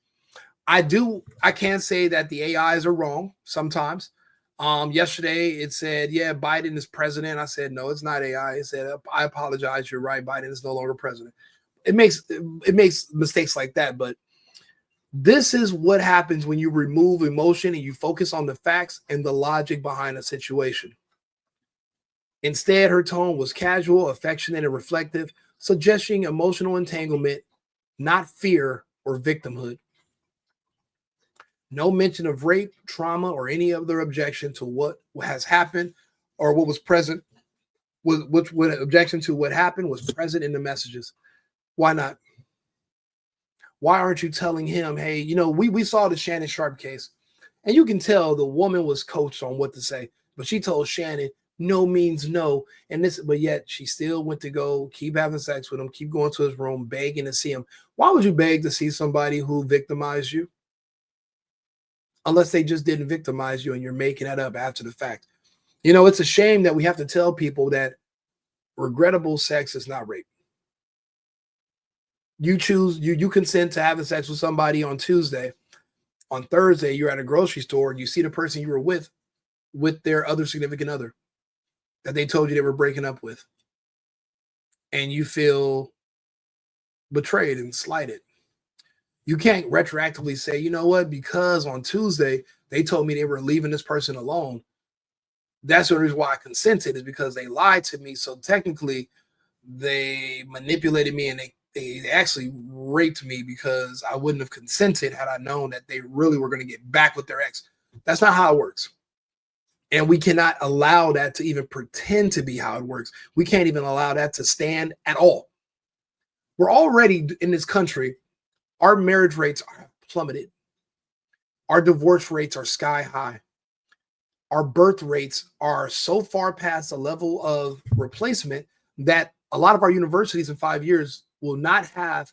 I can say that the AIs are wrong sometimes. Yesterday it said, yeah, Biden is president. I said, no, it's not AI. It said, I apologize. You're right. Biden is no longer president. It makes mistakes like that. But this is what happens when you remove emotion and you focus on the facts and the logic behind a situation. Instead, her tone was casual, affectionate, and reflective, suggesting emotional entanglement, not fear or victimhood. No mention of rape, trauma, or any other objection to what has happened or what was present. Which objection to what happened was present in the messages. Why not? Why aren't you telling him, hey, we saw the Shannon Sharp case, and you can tell the woman was coached on what to say, but she told Shannon no means no, but yet she still went to go keep having sex with him, keep going to his room, begging to see him. Why would you beg to see somebody who victimized you? Unless they just didn't victimize you and you're making that up after the fact. It's a shame that we have to tell people that regrettable sex is not rape. You choose, you consent to having sex with somebody on Tuesday. On Thursday, you're at a grocery store and you see the person you were with their other significant other that they told you they were breaking up with. And you feel betrayed and slighted. You can't retroactively say, you know what, because on Tuesday, they told me they were leaving this person alone. That's the reason why I consented, is because they lied to me. So technically, they manipulated me and they actually raped me because I wouldn't have consented had I known that they really were going to get back with their ex. That's not how it works. And we cannot allow that to even pretend to be how it works. We can't even allow that to stand at all. We're already in this country, our marriage rates are plummeted. Our divorce rates are sky high. Our birth rates are so far past the level of replacement that a lot of our universities in 5 years will not have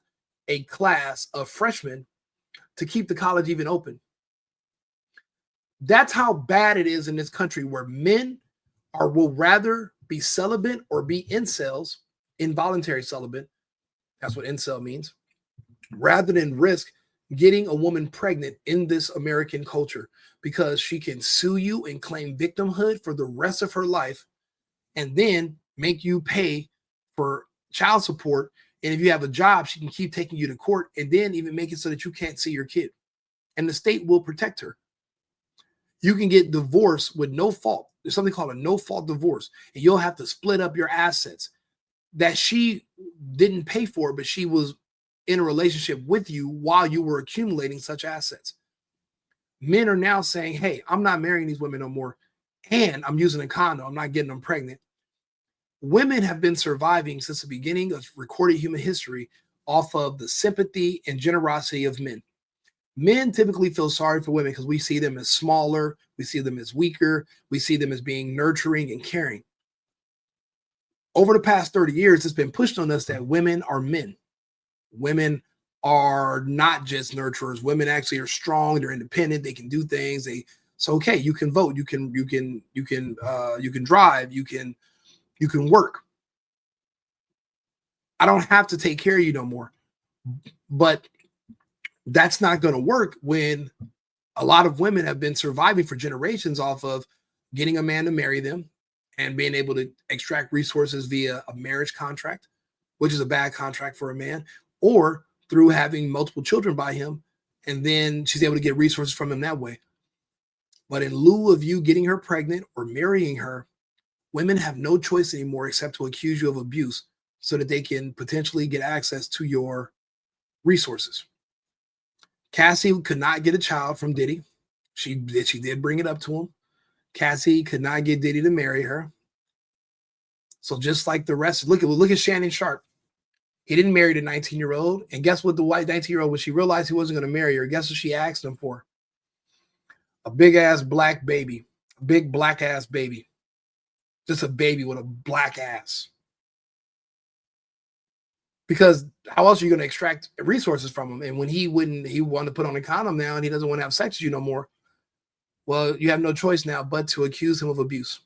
a class of freshmen to keep the college even open. That's how bad it is in this country, where men will rather be celibate or be incels, involuntary celibate. That's what incel means, rather than risk getting a woman pregnant in this American culture, because she can sue you and claim victimhood for the rest of her life and then make you pay for child support. And if you have a job, she can keep taking you to court and then even make it so that you can't see your kid. And the state will protect her. You can get divorced with no fault. There's something called a no-fault divorce, and you'll have to split up your assets that she didn't pay for, but she was in a relationship with you while you were accumulating such assets. Men are now saying, hey, I'm not marrying these women no more, and I'm using a condom. I'm not getting them pregnant. Women have been surviving since the beginning of recorded human history off of the sympathy and generosity of men. Men typically feel sorry for women because we see them as smaller, we see them as weaker, we see them as being nurturing and caring. Over the past 30 years, it's been pushed on us that women are men. Women are not just nurturers. Women actually are strong. They're independent. They can do things. It's okay. You can vote. You can drive. You can work. I don't have to take care of you no more. But that's not going to work when a lot of women have been surviving for generations off of getting a man to marry them and being able to extract resources via a marriage contract, which is a bad contract for a man, or through having multiple children by him, and then she's able to get resources from him that way. But in lieu of you getting her pregnant or marrying her, women have no choice anymore except to accuse you of abuse so that they can potentially get access to your resources. Cassie could not get a child from Diddy. She did bring it up to him. Cassie could not get Diddy to marry her. So just like the rest, look at Shannon Sharp. He didn't marry the 19-year-old. And guess what the white 19-year-old, when she realized he wasn't going to marry her, guess what she asked him for? A big-ass black baby. A big black-ass baby. Just a baby with a black ass. Because how else are you going to extract resources from him? And when he wanted to put on a condom now and he doesn't want to have sex with you no more, well, you have no choice now but to accuse him of abuse.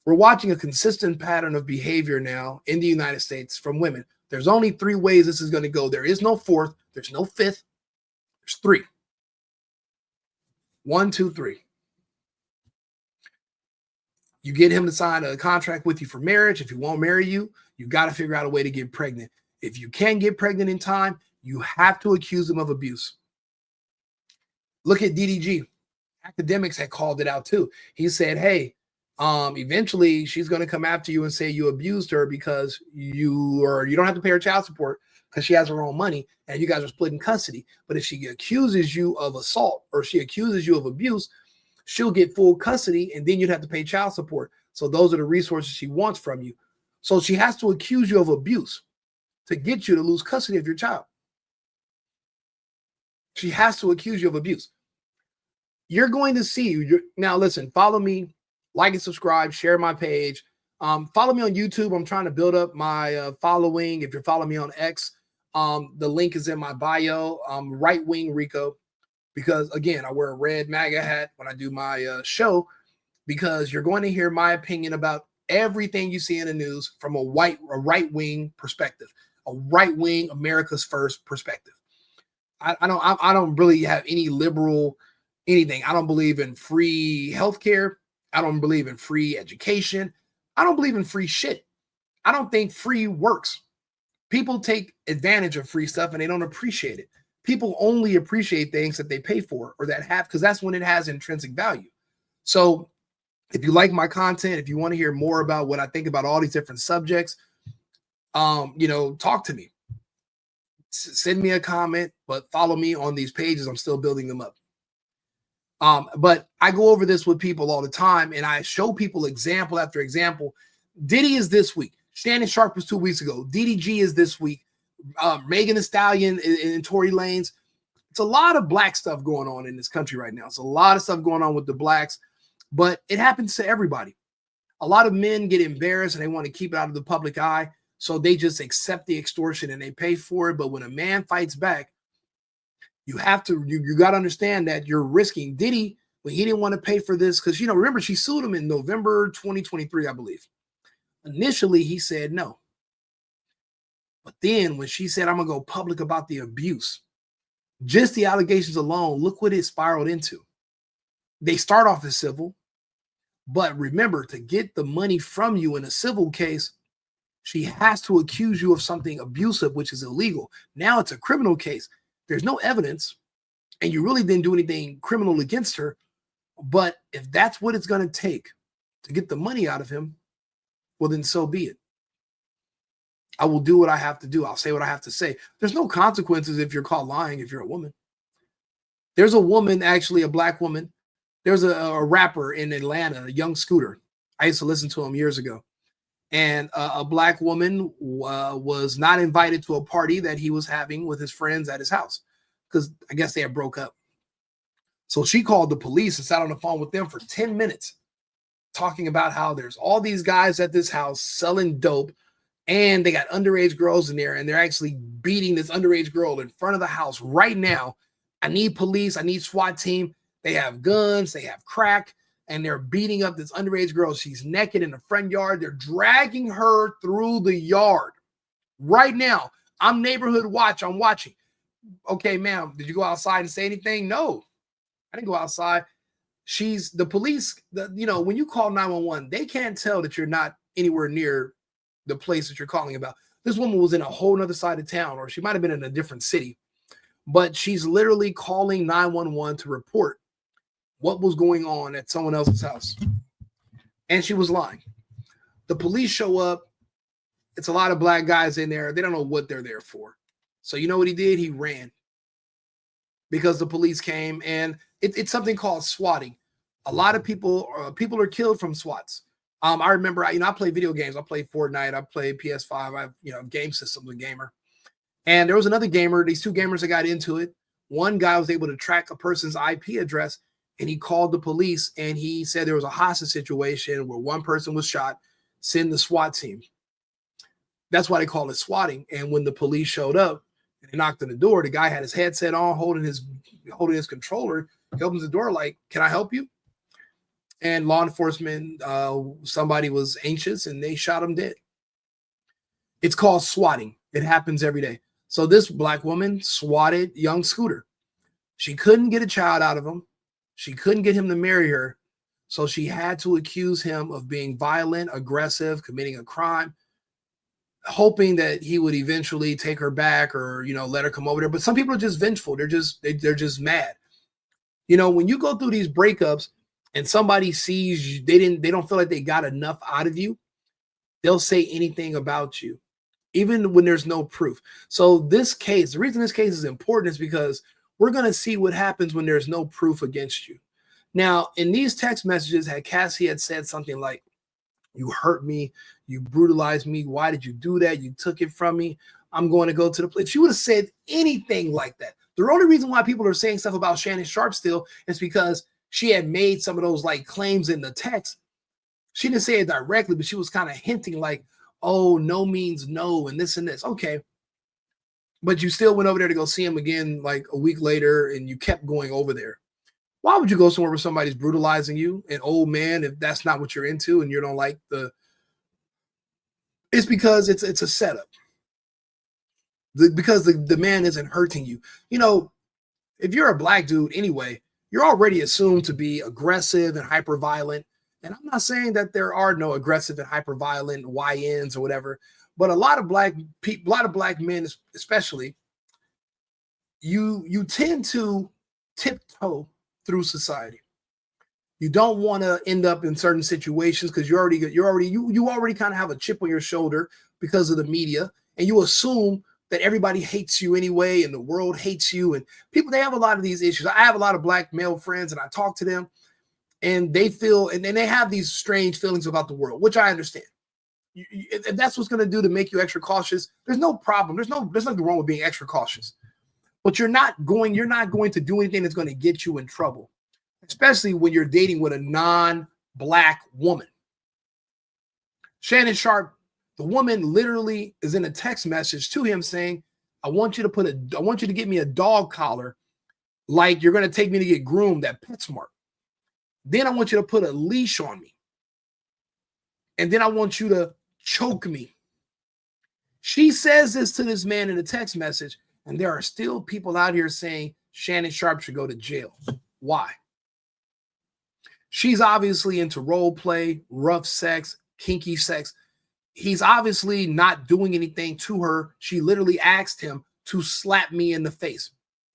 We're watching a consistent pattern of behavior now in the United States from women. There's only 3 ways this is going to go. There is no 4th. There's no 5th. There's 3. 1, 2, 3. You get him to sign a contract with you for marriage. If he won't marry you, you got to figure out a way to get pregnant. If you can't get pregnant in time, you have to accuse him of abuse. Look at DDG. Academics had called it out too. He said, hey, eventually she's going to come after you and say you abused her because you don't have to pay her child support because she has her own money and you guys are splitting custody. But if she accuses you of assault or she accuses you of abuse, she'll get full custody and then you'd have to pay child support. So those are the resources she wants from you. So she has to accuse you of abuse to get you to lose custody of your child. She has to accuse you of abuse. You're going to see, now listen, follow me, like and subscribe, share my page. Follow me on YouTube. I'm trying to build up my following. If you're following me on X, the link is in my bio, Wing RICO, because again, I wear a red MAGA hat when I do my show, because you're going to hear my opinion about everything you see in the news from a right-wing perspective, a right-wing America's first perspective. I don't really have any liberal anything. I don't believe in free healthcare. I don't believe in free education. I don't believe in free shit. I don't think free works. People take advantage of free stuff and they don't appreciate it. People only appreciate things that they pay for or that have, because that's when it has intrinsic value. So if you like my content, if you want to hear more about what I think about all these different subjects, talk to me. Send me a comment, but follow me on these pages. I'm still building them up. But I go over this with people all the time, and I show people example after example. Diddy is this week. Shannon Sharp was 2 weeks ago. DDG is this week. Megan Thee Stallion and Tory Lanez. It's a lot of black stuff going on in this country right now. It's a lot of stuff going on with the blacks, but it happens to everybody. A lot of men get embarrassed and they want to keep it out of the public eye, so they just accept the extortion and they pay for it. But when a man fights back, you got to understand that you're risking. Diddy, when he didn't want to pay for this, because, remember, she sued him in November 2023, I believe. Initially, he said no. But then when she said, I'm going to go public about the abuse, just the allegations alone, look what it spiraled into. They start off as civil, but remember, to get the money from you in a civil case, she has to accuse you of something abusive, which is illegal. Now it's a criminal case. There's no evidence, and you really didn't do anything criminal against her. But if that's what it's going to take to get the money out of him, well, then so be it. I will do what I have to do. I'll say what I have to say. There's no consequences if you're caught lying if you're a woman. There's a woman, actually a black woman. There's a rapper in Atlanta, a young Scooter. I used to listen to him years ago. And a black woman was not invited to a party that he was having with his friends at his house because I guess they had broke up. So she called the police and sat on the phone with them for 10 minutes talking about how there's all these guys at this house selling dope and they got underage girls in there and they're actually beating this underage girl in front of the house right now. I need police. I need SWAT team. They have guns. They have crack. And they're beating up this underage girl. She's naked in the front yard. They're dragging her through the yard right now. I'm neighborhood watch. I'm watching. Okay, ma'am, did you go outside and say anything? No, I didn't go outside. The police, when you call 911, they can't tell that you're not anywhere near the place that you're calling about. This woman was in a whole nother side of town, or she might have been in a different city, but she's literally calling 911 to report what was going on at someone else's house. And she was lying. The police show up. It's a lot of black guys in there. They don't know what they're there for. So you know what he did? He ran because the police came, and it's something called swatting. A lot of people are killed from swats. I remember, I play video games. I play Fortnite. I play PS5. I have game systems, a gamer. And there was another gamer. These two gamers that got into it. One guy was able to track a person's IP address, and he called the police, and he said there was a hostage situation where one person was shot. Send the SWAT team. That's why they call it swatting. And when the police showed up and they knocked on the door, the guy had his headset on, holding his controller. He opens the door like, "Can I help you?" And law enforcement, somebody was anxious, and they shot him dead. It's called swatting. It happens every day. So this black woman swatted young Scooter. She couldn't get a child out of him. She couldn't get him to marry her. So she had to accuse him of being violent, aggressive, committing a crime, hoping that he would eventually take her back or, let her come over there. But some people are just vengeful. They're just mad. When you go through these breakups and somebody sees you, they don't feel like they got enough out of you, they'll say anything about you, even when there's no proof. So the reason this case is important is because we're going to see what happens when there's no proof against you. Now, in these text messages, Cassie had said something like, "You hurt me, you brutalized me. Why did you do that? You took it from me. I'm going to go to the police." She would have said anything like that. The only reason why people are saying stuff about Shannon Sharpe still is because she had made some of those claims in the text. She didn't say it directly, but she was kind of hinting like, "Oh, no means no," and this and this. Okay. But you still went over there to go see him again a week later, and you kept going over there. Why would you go somewhere where somebody's brutalizing you, an old man, if that's not what you're into and you don't like it's because it's a setup. Because the man isn't hurting you. If you're a black dude anyway, you're already assumed to be aggressive and hyper violent. And I'm not saying that there are no aggressive and hyper violent YNs or whatever, but a lot of black men, especially, you tend to tiptoe through society. You don't want to end up in certain situations because you already kind of have a chip on your shoulder because of the media, and you assume that everybody hates you anyway and the world hates you, and people, they have a lot of these issues. I have a lot of black male friends and I talk to them and they feel, and they have these strange feelings about the world, which I understand. If that's what's going to do to make you extra cautious, there's no problem. There's nothing wrong with being extra cautious, but you're not going to do anything that's going to get you in trouble, especially when you're dating with a non-black woman. Shannon Sharpe, the woman, literally is in a text message to him saying, I want you to get me a dog collar like you're going to take me to get groomed at PetSmart. Then I want you to put a leash on me. And then I want you to choke me. She says this to this man in a text message, and there are still people out here saying Shannon Sharpe should go to jail. Why? She's obviously into role play, rough sex, kinky sex. He's obviously not doing anything to her. She literally asked him to slap me in the face.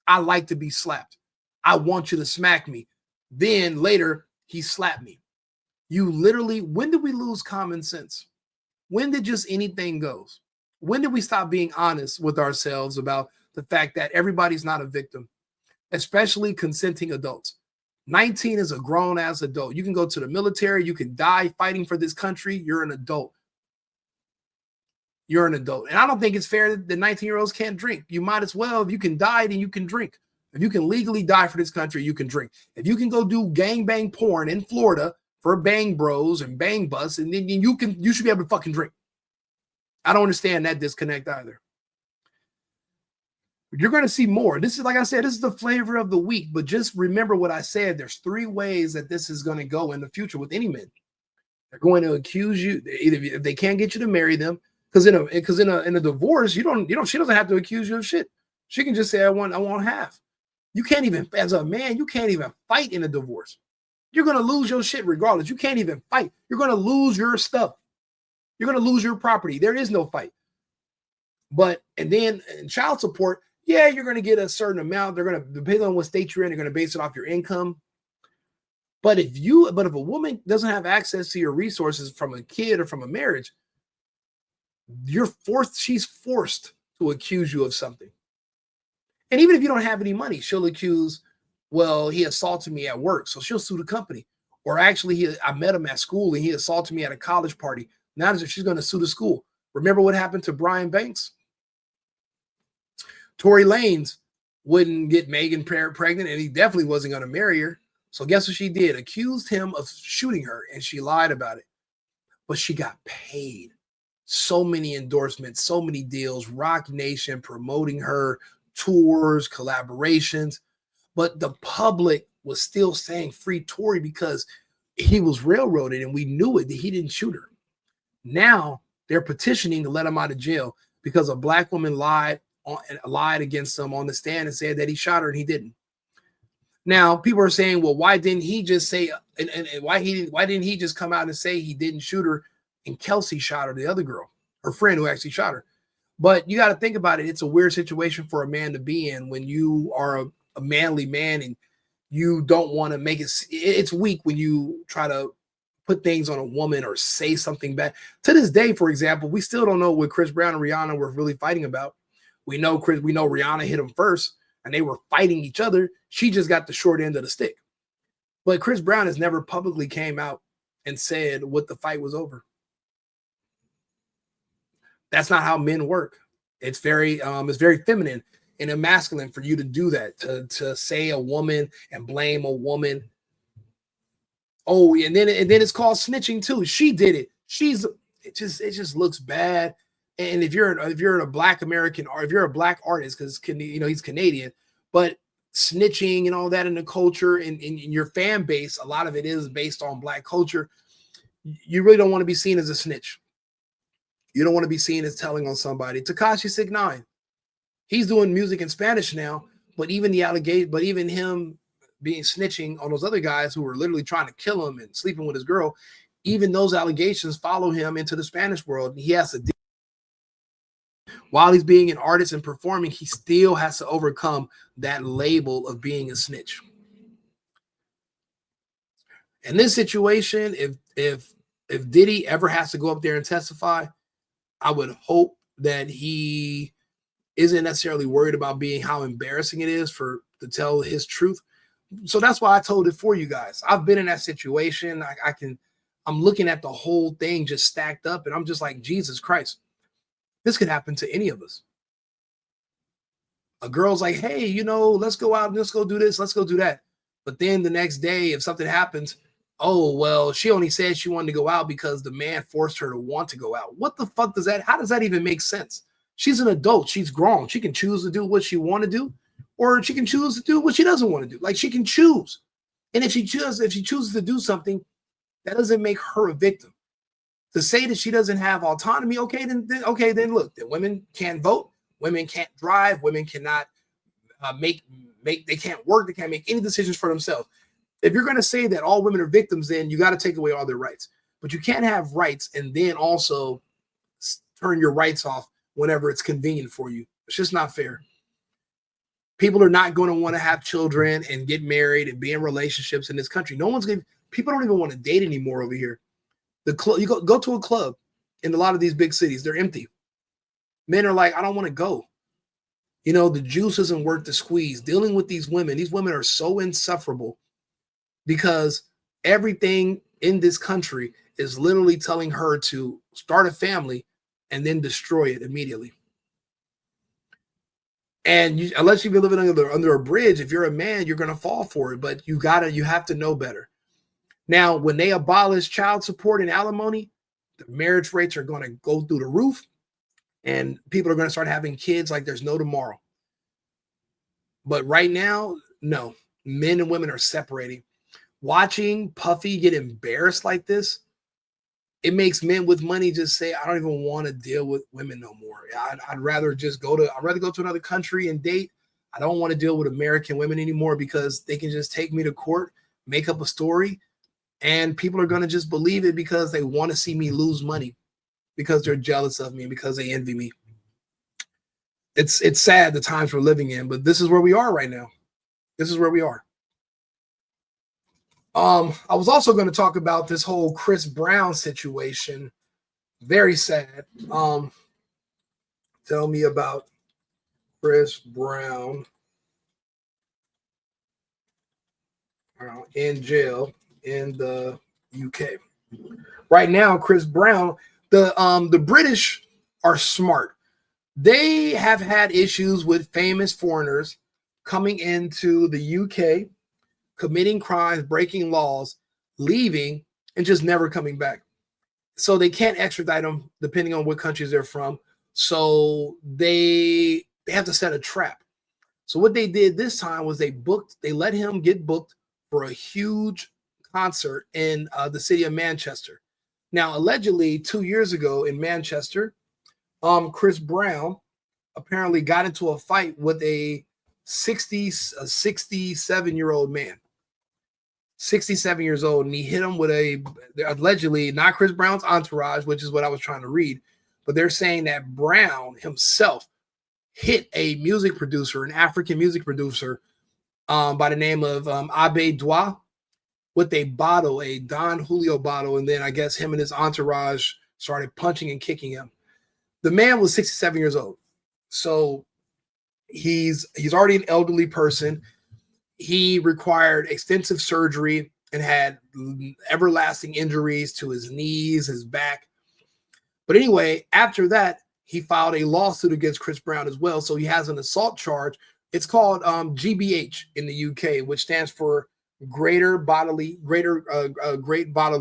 I like to be slapped. I want you to smack me. Then later, he slapped me. When did we lose common sense? When did just anything goes? When did we stop being honest with ourselves about the fact that everybody's not a victim, especially consenting adults? 19 is a grown-ass adult. You can go to the military. You can die fighting for this country. You're an adult. You're an adult. And I don't think it's fair that the 19-year-olds can't drink. You might as well. If you can die, then you can drink. If you can legally die for this country, you can drink. If you can go do gangbang porn in Florida for bang bros and bang busts, and then you should be able to fucking drink. I don't understand that disconnect either. You're going to see more. This is, like I said, this is the flavor of the week, but just remember what I said. There's 3 ways that this is going to go in the future with any men. They're going to accuse you, either if they can't get you to marry them, because in a divorce, she doesn't have to accuse you of shit. She can just say, I want half. You can't even, as a man, you can't even fight in a divorce. You're going to lose your shit regardless. You can't even fight. You're going to lose your stuff. You're going to lose your property. There is no fight. And then in child support, yeah, you're going to get a certain amount. They're going to, depending on what state you're in, they're going to base it off your income. But if a woman doesn't have access to your resources from a kid or from a marriage, she's forced to accuse you of something. And even if you don't have any money, she'll accuse, well, he assaulted me at work, so she'll sue the company. Or actually, I met him at school and he assaulted me at a college party. Now she's going to sue the school. Remember what happened to Brian Banks? Tory Lanez wouldn't get Megan pregnant, and he definitely wasn't going to marry her. So guess what she did? Accused him of shooting her, and she lied about it. But she got paid. So many endorsements, so many deals, Rock Nation promoting her, tours, collaborations. But the public was still saying free Tory because he was railroaded, and we knew it, that he didn't shoot her. Now they're petitioning to let him out of jail because a black woman lied against him on the stand and said that he shot her, and he didn't. Now, people are saying, well, why didn't he just say, and why didn't he just come out and say he didn't shoot her and Kelsey shot her, the other girl, her friend who actually shot her? But you got to think about it. It's a weird situation for a man to be in when you are a manly man and you don't want to make it. It's weak when you try to put things on a woman or say something bad. To this day, for example, we still don't know what Chris Brown and Rihanna were really fighting about. We know Rihanna hit him first and they were fighting each other. She just got the short end of the stick. But Chris Brown has never publicly came out and said what the fight was over. That's not how men work. It's very feminine and masculine for you to do that, to say a woman and blame a woman. Oh, and then it's called snitching too. She did it. It just looks bad. And if you're a black American or if you're a black artist, because he's Canadian, but snitching and all that in the culture and in your fan base, a lot of it is based on black culture. You really don't want to be seen as a snitch. You don't want to be seen as telling on somebody. Tekashi 6ix9ine, he's doing music in Spanish now, but even him being snitching on those other guys who were literally trying to kill him and sleeping with his girl, even those allegations follow him into the Spanish world. He has to, while he's being an artist and performing, he still has to overcome that label of being a snitch. In this situation, if Diddy ever has to go up there and testify, I would hope that he isn't necessarily worried about being how embarrassing it is to tell his truth. So that's why I told it for you guys. I've been in that situation. I'm looking at the whole thing just stacked up, and I'm just like, Jesus Christ, this could happen to any of us. A girl's like, hey, let's go out, let's go do this, let's go do that. But then the next day, if something happens, oh, well, she only said she wanted to go out because the man forced her to want to go out. What the fuck how does that even make sense? She's an adult. She's grown. She can choose to do what she want to do, or she can choose to do what she doesn't want to do. Like, she can choose. And if she chooses to do something, that doesn't make her a victim. To say that she doesn't have autonomy, then look, that women can't vote, women can't drive, women cannot they can't work, they can't make any decisions for themselves. If you're going to say that all women are victims, then you got to take away all their rights. But you can't have rights and then also turn your rights off whenever it's convenient for you. It's just not fair. People are not going to want to have children and get married and be in relationships in this country. People don't even want to date anymore over here. You go to a club in a lot of these big cities, they're empty. Men are like, I don't want to go. The juice isn't worth the squeeze. Dealing with these women are so insufferable because everything in this country is literally telling her to start a family and then destroy it immediately. And unless you've been living under a bridge, if you're a man, you're going to fall for it. But you have to know better. Now, when they abolish child support and alimony, the marriage rates are going to go through the roof, and people are going to start having kids like there's no tomorrow. But right now, no, men and women are separating. Watching Puffy get embarrassed like this, it makes men with money just say, I don't even want to deal with women no more. I'd rather go to another country and date. I don't want to deal with American women anymore because they can just take me to court, make up a story, and people are going to just believe it because they want to see me lose money, because they're jealous of me, because they envy me. It's sad the times we're living in, but this is where we are right now. This is where we are. I was also going to talk about this whole Chris Brown situation. Very sad. Tell me about Chris Brown in jail in the UK. Right now, Chris Brown, the British are smart. They have had issues with famous foreigners coming into the UK, committing crimes, breaking laws, leaving, and just never coming back. So they can't extradite them depending on what countries they're from. So they have to set a trap. So what they did this time was they let him get booked for a huge concert in the city of Manchester. Now, allegedly 2 years ago in Manchester, Chris Brown apparently got into a fight with a a 67-year-old man. 67 years old, and he hit him with a, allegedly, not Chris Brown's entourage, which is what I was trying to read, but they're saying that Brown himself hit a music producer, an African music producer, by the name of Abe Dwa, with a bottle, a Don Julio bottle, and then I guess him and his entourage started punching and kicking him. The man was 67 years old, so he's already an elderly person. He required extensive surgery and had everlasting injuries to his knees, his back. But anyway, after that, he filed a lawsuit against Chris Brown as well. So he has an assault charge. It's called GBH in the UK, which stands for great bodily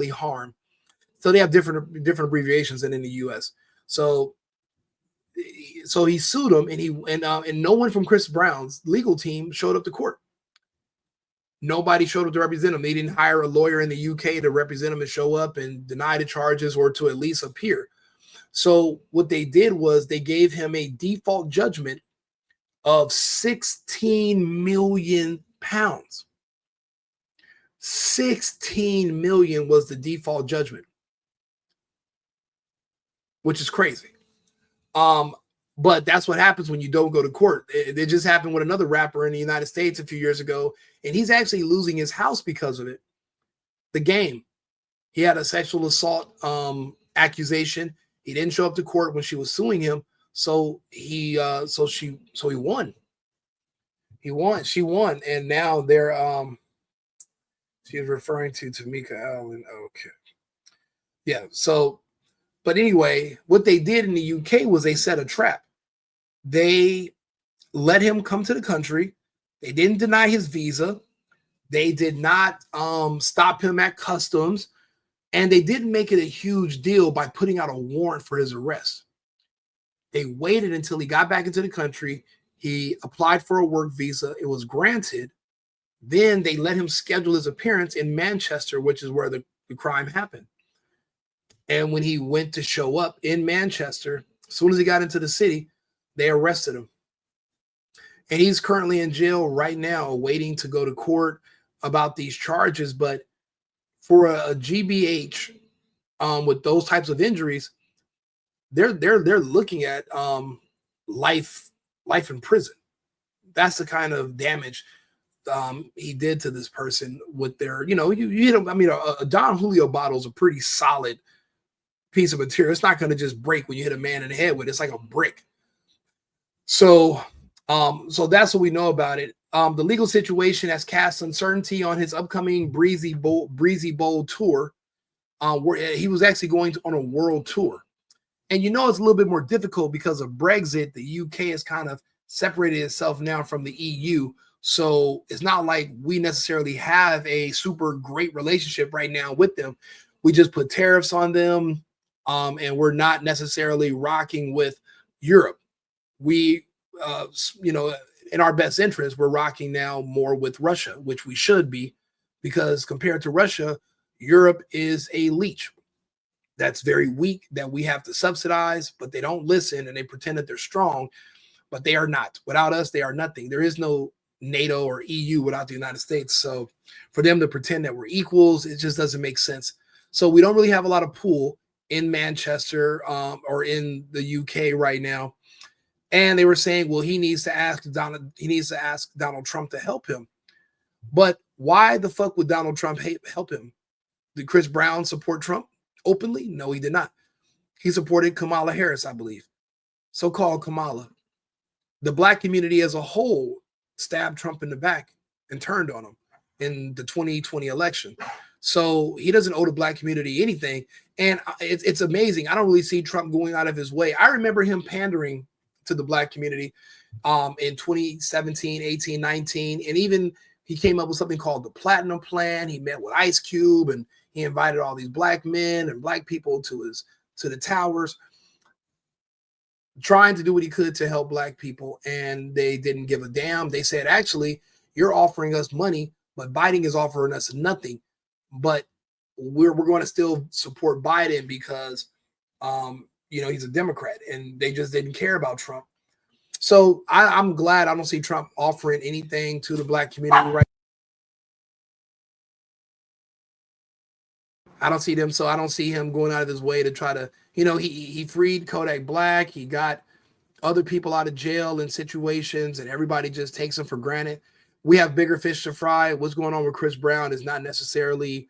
harm. So they have different abbreviations than in the US. So he sued him, and no one from Chris Brown's legal team showed up to court. Nobody showed up to represent him. They didn't hire a lawyer in the UK to represent him and show up and deny the charges or to at least appear. So what they did was they gave him a default judgment of 16 million pounds. 16 million was the default judgment, which is crazy. But that's what happens when you don't go to court. It just happened with another rapper in the United States a few years ago, and he's actually losing his house because of it. The Game. He had a sexual assault accusation. He didn't show up to court when she was suing him, so he won. She won, and now they're she was referring to Tamika Allen. Okay, yeah. So, but anyway, what they did in the UK was they set a trap. They let him come to the country. They didn't deny his visa. They did not stop him at customs. And they didn't make it a huge deal by putting out a warrant for his arrest. They waited until he got back into the country. He applied for a work visa. It was granted. Then they let him schedule his appearance in Manchester, which is where the crime happened. And when he went to show up in Manchester, as soon as he got into the city, they arrested him. And he's currently in jail right now, waiting to go to court about these charges. But for a GBH with those types of injuries, they're looking at life in prison. That's the kind of damage he did to this person with their, a Don Julio bottle is a pretty solid piece of material. It's not going to just break when you hit a man in the head with it. It's like a brick. So that's what we know about it. The legal situation has cast uncertainty on his upcoming Breezy Bowl tour, where he was actually going on a world tour. And it's a little bit more difficult because of Brexit. The UK has kind of separated itself now from the EU. So it's not like we necessarily have a super great relationship right now with them. We just put tariffs on them, and we're not necessarily rocking with Europe. We, in our best interest, we're rocking now more with Russia, which we should be, because compared to Russia, Europe is a leech that's very weak, that we have to subsidize, but they don't listen and they pretend that they're strong, but they are not. Without us, they are nothing. There is no NATO or EU without the United States. So for them to pretend that we're equals, it just doesn't make sense. So we don't really have a lot of pull in Manchester or in the UK right now. And they were saying, well, he needs to ask Donald Trump to help him. But why the fuck would Donald Trump help him? Did Chris Brown support Trump openly? No, he did not. He supported Kamala Harris, I believe. So-called Kamala. The black community as a whole stabbed Trump in the back and turned on him in the 2020 election. So he doesn't owe the black community anything. And it's amazing. I don't really see Trump going out of his way. I remember him pandering to the black community in 2017, 18, 19. And even he came up with something called the Platinum Plan. He met with Ice Cube and he invited all these black men and black people to the towers, trying to do what he could to help black people. And they didn't give a damn. They said, actually, you're offering us money, but Biden is offering us nothing. But we're going to still support Biden because, he's a Democrat, and they just didn't care about Trump. So I'm glad I don't see Trump offering anything to the black community right. I don't see them, so I don't see him going out of his way to try to, he freed Kodak Black. He got other people out of jail in situations, and everybody just takes them for granted. We have bigger fish to fry. What's going on with Chris Brown is not necessarily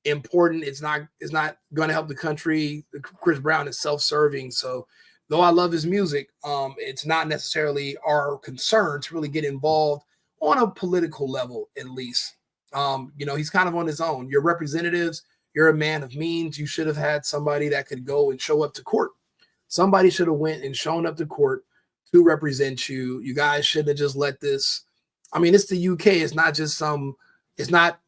important. It's not going to help the country. Chris Brown is self-serving. So though I love his music, it's not necessarily our concern to really get involved on a political level, at least. He's kind of on his own. Your representatives, you're a man of means. You should have had somebody that could go and show up to court. Somebody should have went and shown up to court to represent you. You guys shouldn't have just let this. I mean, it's the UK. It's not just it's not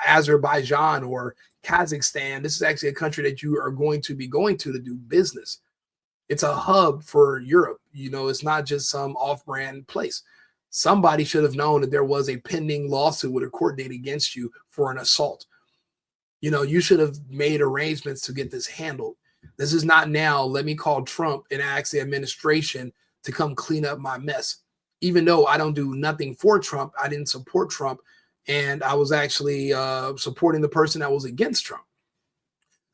Azerbaijan or Kazakhstan. This is actually a country that you are going to be going to do business. It's a hub for Europe. It's not just some off-brand place. Somebody should have known that there was a pending lawsuit with a court date against you for an assault. You should have made arrangements to get this handled. This is not now, let me call Trump and ask the administration to come clean up my mess. Even though I don't do nothing for Trump, I didn't support Trump, and I was actually supporting the person that was against Trump.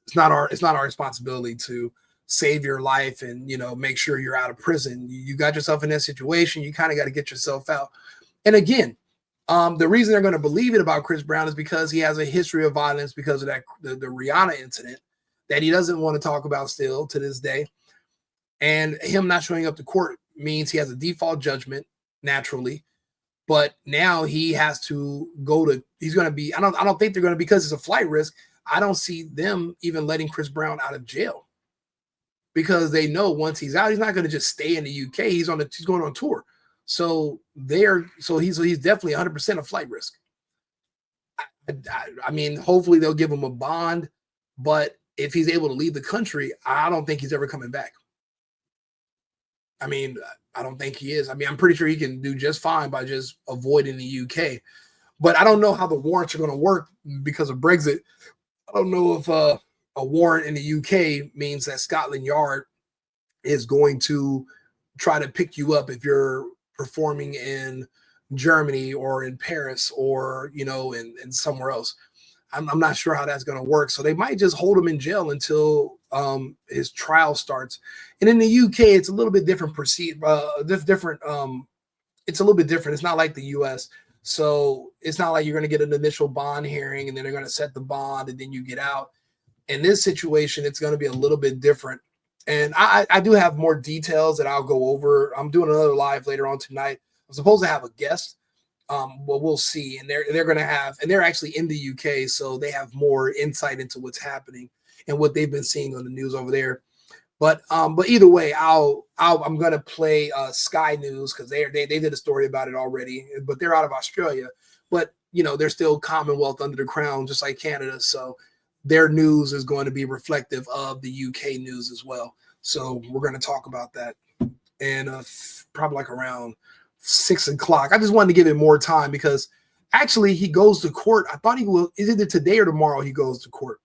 It's not our responsibility to save your life and make sure you're out of prison. You got yourself in that situation. You kind of got to get yourself out. And again, the reason they're going to believe it about Chris Brown is because he has a history of violence because of the Rihanna incident that he doesn't want to talk about still to this day. And him not showing up to court means he has a default judgment naturally. But now he has to he's going to be, I don't think they're going to, because it's a flight risk. I don't see them even letting Chris Brown out of jail, because they know once he's out, he's not going to just stay in the UK. He's going on tour. So he's definitely 100% a flight risk. I mean, hopefully they'll give him a bond, but if he's able to leave the country, I don't think he's ever coming back. I mean, I don't think he is. I mean, I'm pretty sure he can do just fine by just avoiding the UK. But I don't know how the warrants are going to work because of Brexit. I don't know if a warrant in the UK means that Scotland Yard is going to try to pick you up if you're performing in Germany or in Paris or, in somewhere else. I'm not sure how that's going to work. So they might just hold him in jail until his trial starts. And in the UK, it's a little bit different. It's a little bit different. It's not like the US. So it's not like you're going to get an initial bond hearing and then they're going to set the bond and then you get out. In this situation, it's going to be a little bit different. And I do have more details that I'll go over. I'm doing another live later on tonight. I'm supposed to have a guest. Well, we'll see. And they're going to have, and they're actually in the UK, so they have more insight into what's happening and what they've been seeing on the news over there. But either way, I'm going to play Sky News because they did a story about it already, but they're out of Australia. But they're still Commonwealth under the crown, just like Canada. So their news is going to be reflective of the UK news as well. So we're going to talk about that, and probably like around 6 o'clock. I just wanted to give it more time because actually he goes to court. I thought he will. Is it today or tomorrow he goes to court?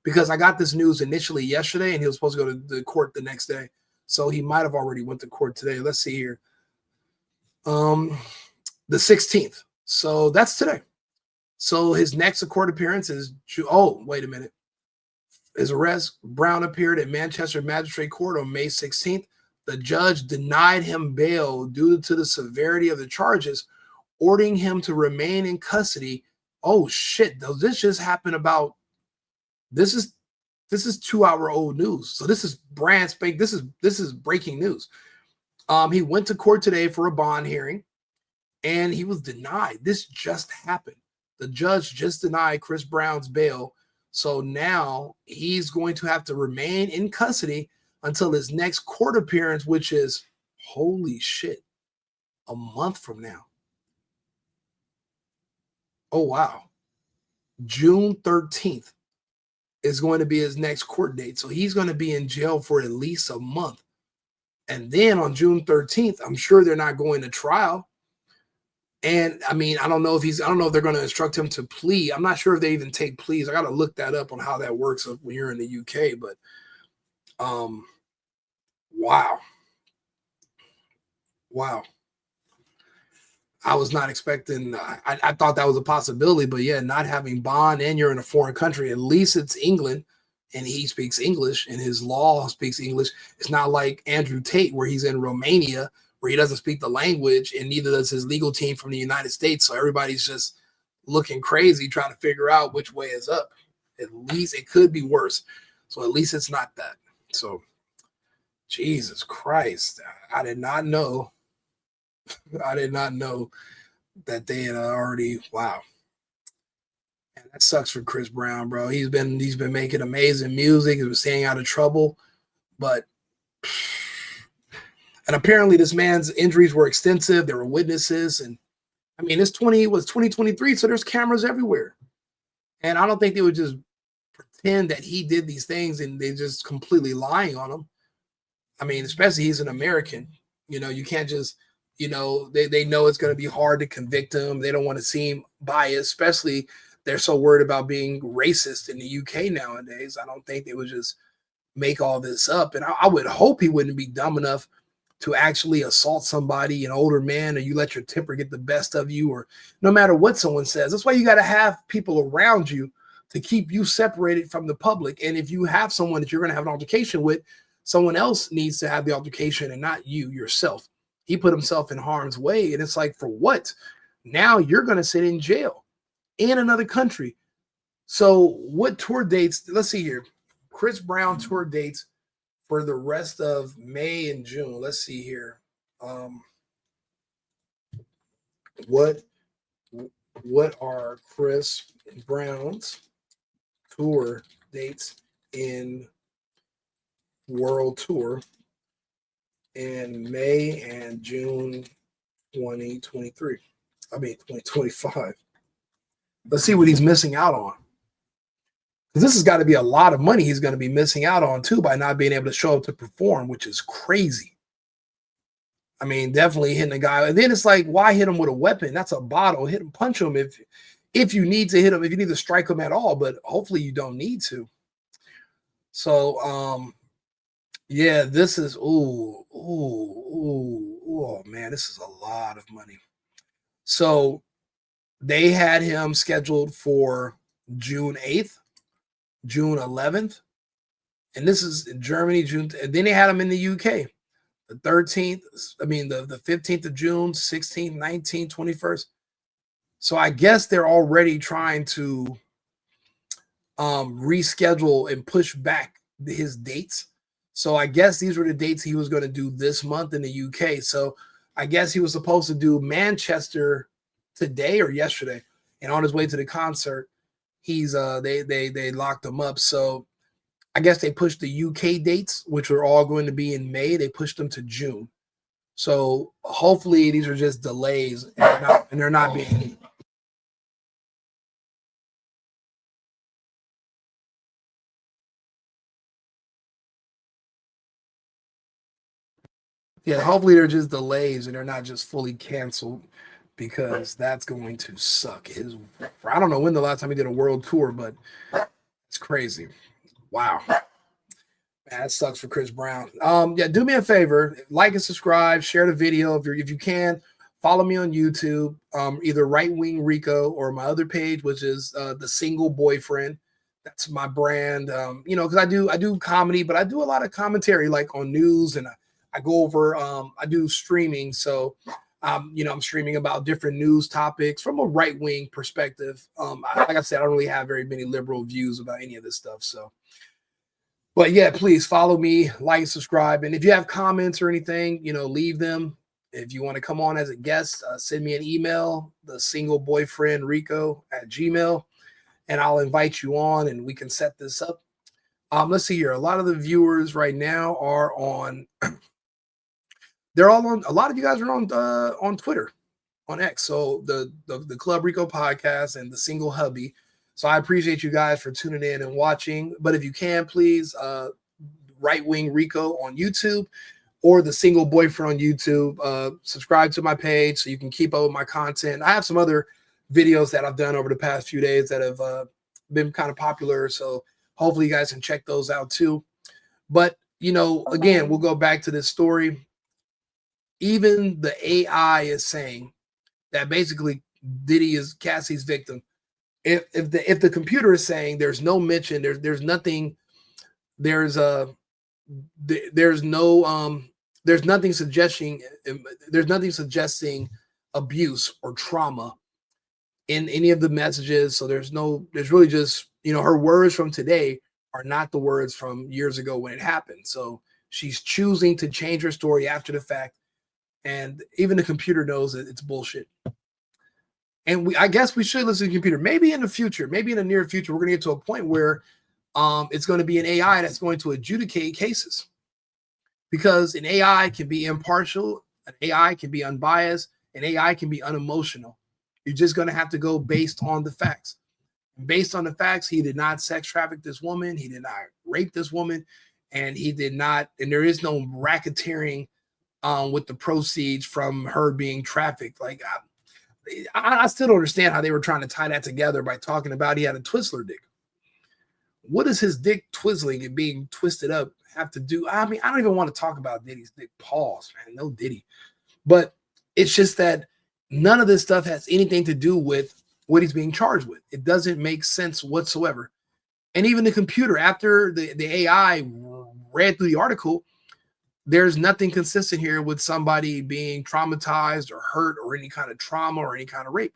Because I got this news initially yesterday and he was supposed to go to the court the next day. So he might have already went to court today. Let's see here. The 16th. So that's today. So his next court appearance is, wait a minute. His arrest, Brown appeared at Manchester Magistrate Court on May 16th. The judge denied him bail due to the severity of the charges, ordering him to remain in custody. Oh shit! This just happened about. This is 2-hour-old news. So this is brand spank. This is breaking news. He went to court today for a bond hearing, and he was denied. This just happened. The judge just denied Chris Brown's bail. So now he's going to have to remain in custody until his next court appearance, which is, holy shit, a month from now. Oh, wow. June 13th is going to be his next court date. So he's going to be in jail for at least a month. And then on June 13th, I'm sure they're not going to trial. And I mean, I don't know if they're going to instruct him to plea. I'm not sure if they even take pleas. I got to look that up on how that works when you're in the UK. But wow, Wow. I was not expecting, I thought that was a possibility, but yeah, not having bond and you're in a foreign country, at least it's England and he speaks English and his law speaks English. It's not like Andrew Tate where he's in Romania where he doesn't speak the language and neither does his legal team from the United States. So everybody's just looking crazy trying to figure out which way is up. At least it could be worse. So at least it's not that. So Jesus Christ, I did not know. I did not know that they had already. Wow, and that sucks for Chris Brown, bro. He's been making amazing music. He's been staying out of trouble, but and apparently this man's injuries were extensive. There were witnesses, and I mean, it's 2023, so there's cameras everywhere, and I don't think they would just pretend that he did these things and they just completely lying on him. I mean, especially he's an American. You know, you can't just. You know, they know it's going to be hard to convict him. They don't want to seem biased, especially they're so worried about being racist in the UK nowadays. I don't think they would just make all this up. And I would hope he wouldn't be dumb enough to actually assault somebody, an older man, or you let your temper get the best of you, or no matter what someone says. That's why you got to have people around you to keep you separated from the public. And if you have someone that you're going to have an altercation with, someone else needs to have the altercation and not you yourself. He put himself in harm's way. And it's like, for what? Now you're going to sit in jail in another country. So what tour dates? Let's see here. Chris Brown tour dates for the rest of May and June. Let's see here. What are Chris Brown's tour dates in World Tour in May and June 2023? I mean 2025. Let's see what he's missing out on. Because this has got to be a lot of money he's going to be missing out on too by not being able to show up to perform, which is crazy. I mean, definitely hitting a guy. And then it's like, why hit him with a weapon? That's a bottle. Hit him, punch him if you need to hit him, if you need to strike him at all, but hopefully you don't need to. So yeah, this is oh man, this is a lot of money. So they had him scheduled for June 8th, June 11th, and this is in Germany, June, and then they had him in the UK, the 13th, I mean the 15th of June, 16th, 19th, 21st. So I guess they're already trying to reschedule and push back his dates. So I guess these were the dates he was going to do this month in the UK. So I guess he was supposed to do Manchester today or yesterday, and on his way to the concert, he's they locked him up. So I guess they pushed the UK dates, which were all going to be in May. They pushed them to June. So hopefully these are just delays and they're not being. Yeah, hopefully they're just delays and they're not just fully canceled, because that's going to suck. I don't know when the last time he did a world tour, but it's crazy. Wow. Man, that sucks for Chris Brown. Yeah, do me a favor, like and subscribe, share the video if you can. Follow me on YouTube, either WING RICO or my other page, which is The Single Boyfriend. That's my brand. You know, because I do comedy, but I do a lot of commentary, like on news, and I go over. I do streaming, so you know, I'm streaming about different news topics from a right wing perspective. Like I said, I don't really have very many liberal views about any of this stuff. So, but yeah, please follow me, like, subscribe, and if you have comments or anything, you know, leave them. If you want to come on as a guest, send me an email, thesingleBoyfriendRico@gmail.com, and I'll invite you on and we can set this up. Let's see here. A lot of the viewers right now are on. They're all on. A lot of you guys are on Twitter, on X. So the Club Rico podcast and the Single Hubby. So I appreciate you guys for tuning in and watching. But if you can, please, WING RICO on YouTube or The Single Boyfriend on YouTube. Subscribe to my page so you can keep up with my content. I have some other videos that I've done over the past few days that have been kind of popular. So hopefully you guys can check those out too. But, you know, again, we'll go back to this story. even the AI is saying that basically Diddy is Cassie's victim. If the computer is saying there's no mention, there's nothing, there's nothing suggesting abuse or trauma in any of the messages. So there's really just, her words from today are not the words from years ago when it happened. So she's choosing to change her story after the fact. And even the computer knows that it's bullshit. And I guess we should listen to the computer. Maybe in the future, maybe in the near future, we're going to get to a point where it's going to be an AI that's going to adjudicate cases. Because an AI can be impartial, an AI can be unbiased, an AI can be unemotional. You're just going to have to go based on the facts. Based on the facts, he did not sex traffic this woman. He did not rape this woman. And he did not, and there is no racketeering with the proceeds from her being trafficked. Like, I still don't understand how they were trying to tie that together by talking about he had a Twizzler dick. What does his dick twizzling and being twisted up have to do? I mean, I don't even want to talk about Diddy's dick. Pause, man. No Diddy. But it's just that none of this stuff has anything to do with what he's being charged with. It doesn't make sense whatsoever. And even the computer, after the AI read through the article, there's nothing consistent here with somebody being traumatized or hurt or any kind of trauma or any kind of rape.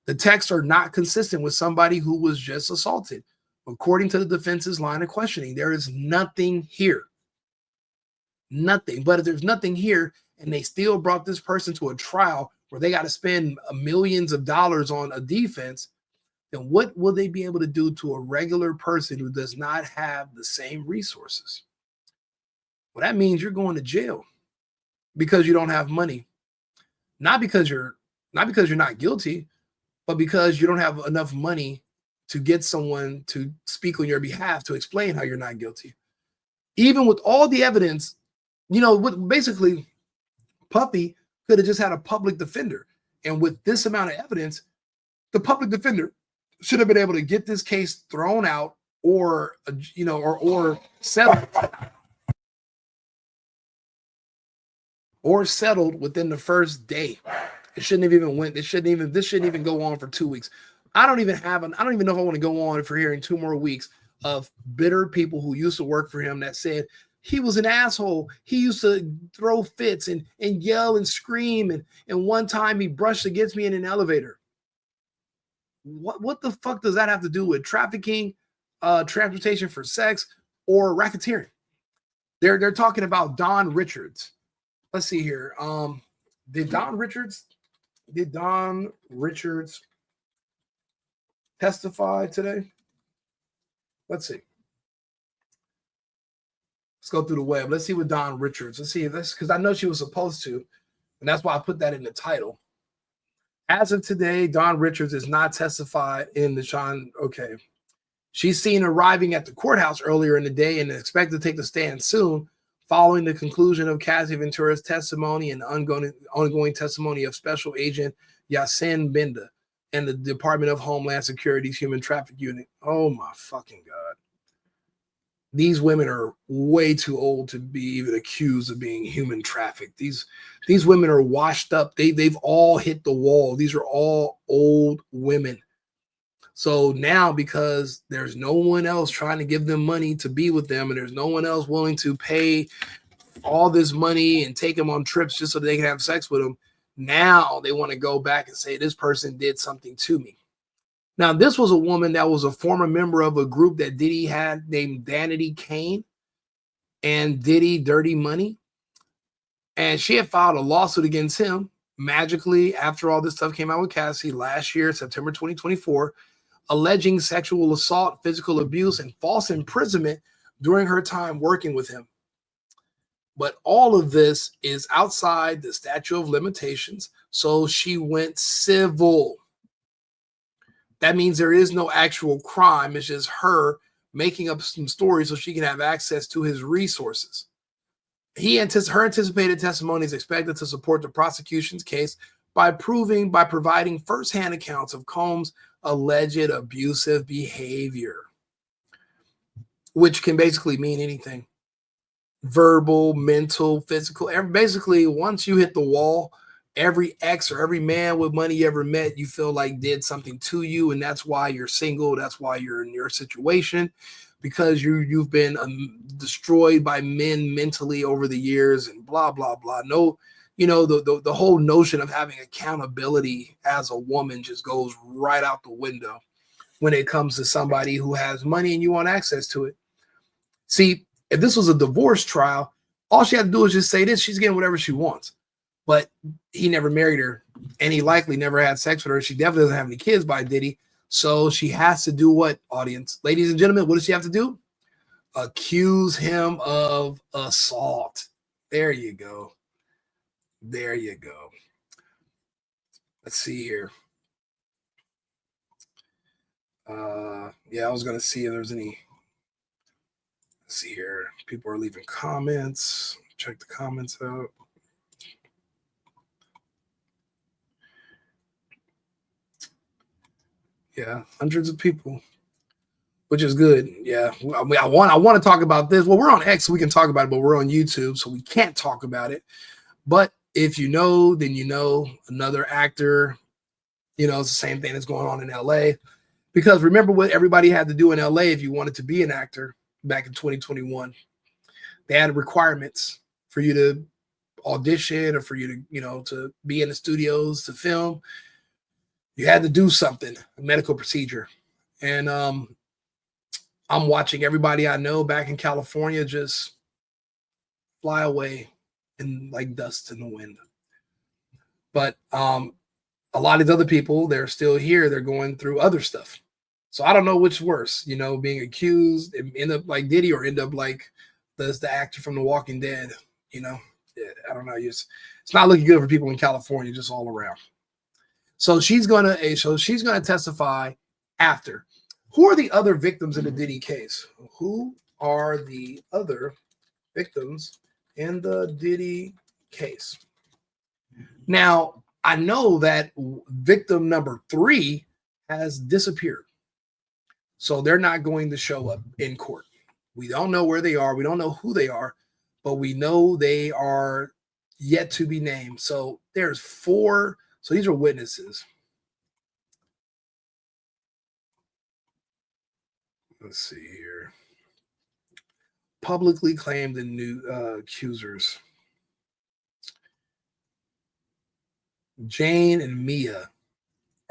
The texts are not consistent with somebody who was just assaulted. According to the defense's line of questioning, there is nothing here. Nothing. But if there's nothing here and they still brought this person to a trial where they got to spend millions of dollars on a defense, then what will they be able to do to a regular person who does not have the same resources? Well, that means you're going to jail because you don't have money. Not because you're not guilty, but because you don't have enough money to get someone to speak on your behalf to explain how you're not guilty. Even with all the evidence, basically Puffy could have just had a public defender. And with this amount of evidence, the public defender should have been able to get this case thrown out or settled. Or settled within the first day. This shouldn't even go on for 2 weeks. I don't even know if I want to go on for hearing 2 more weeks of bitter people who used to work for him that said he was an asshole. He used to throw fits and yell and scream. And one time he brushed against me in an elevator. What the fuck does that have to do with trafficking, transportation for sex, or racketeering? They're talking about Don Richards. Let's see here. Did Don Richards testify today? Let's see. Let's go through the web. Let's see what Don Richards. Let's see this, because I know she was supposed to, and that's why I put that in the title. As of today, Don Richards is not testified in the Sean. Okay. She's seen arriving at the courthouse earlier in the day and expected to take the stand soon, following the conclusion of Cassie Ventura's testimony and the ongoing testimony of Special Agent Yasin Binda and the Department of Homeland Security's Human Traffic Unit. Oh my fucking God. These women are way too old to be even accused of being human trafficked. These women are washed up. They've all hit the wall. These are all old women. So now, because there's no one else trying to give them money to be with them, and there's no one else willing to pay all this money and take them on trips just so they can have sex with them, now they want to go back and say this person did something to me. Now, this was a woman that was a former member of a group that Diddy had named Danity Kane and Diddy Dirty Money. And she had filed a lawsuit against him magically after all this stuff came out with Cassie last year, September 2024, alleging sexual assault, physical abuse, and false imprisonment during her time working with him. But all of this is outside the statute of limitations, so she went civil. That means there is no actual crime. It's just her making up some stories so she can have access to his resources. Her anticipated testimony is expected to support the prosecution's case by providing firsthand accounts of Combs' alleged abusive behavior, which can basically mean anything. verbal, mental, physical. Basically, once you hit the wall, every ex or every man with money you ever met, you feel like did something to you, and that's why you're single. That's why you're in your situation, because you've been destroyed by men mentally over the years, and blah blah blah. No, the whole notion of having accountability as a woman just goes right out the window when it comes to somebody who has money and you want access to it. See, if this was a divorce trial, all she had to do is just say this: she's getting whatever she wants. But he never married her, and he likely never had sex with her. She definitely doesn't have any kids by Diddy. So she has to do what, audience? Ladies and gentlemen, what does she have to do? Accuse him of assault. There you go. There you go. Let's see here. Yeah, I was going to see if there's any. Let's see here. People are leaving comments. Check the comments out. Yeah, hundreds of people, which is good. Yeah, I mean, I want to talk about this. Well, we're on X, so we can talk about it, but we're on YouTube, so we can't talk about it. But if you know, then you know. Another actor, it's the same thing that's going on in LA. Because remember what everybody had to do in LA if you wanted to be an actor back in 2021. They had requirements for you to audition or for you to, to be in the studios to film. You had to do something, a medical procedure. And I'm watching everybody I know back in California just fly away in like dust in the wind. But a lot of these other people, they're still here. They're going through other stuff. So I don't know which worse, being accused, end up like Diddy or end up like the actor from The Walking Dead. Yeah, I don't know. It's not looking good for people in California, just all around. So she's gonna testify after. Who are the other victims in the Diddy case? Who are the other victims in the Diddy case? Now, I know that victim number 3 has disappeared. So they're not going to show up in court. We don't know where they are. We don't know who they are, but we know they are yet to be named. So there's 4. So these are witnesses. Let's see here. Publicly claimed the new accusers. Jane and Mia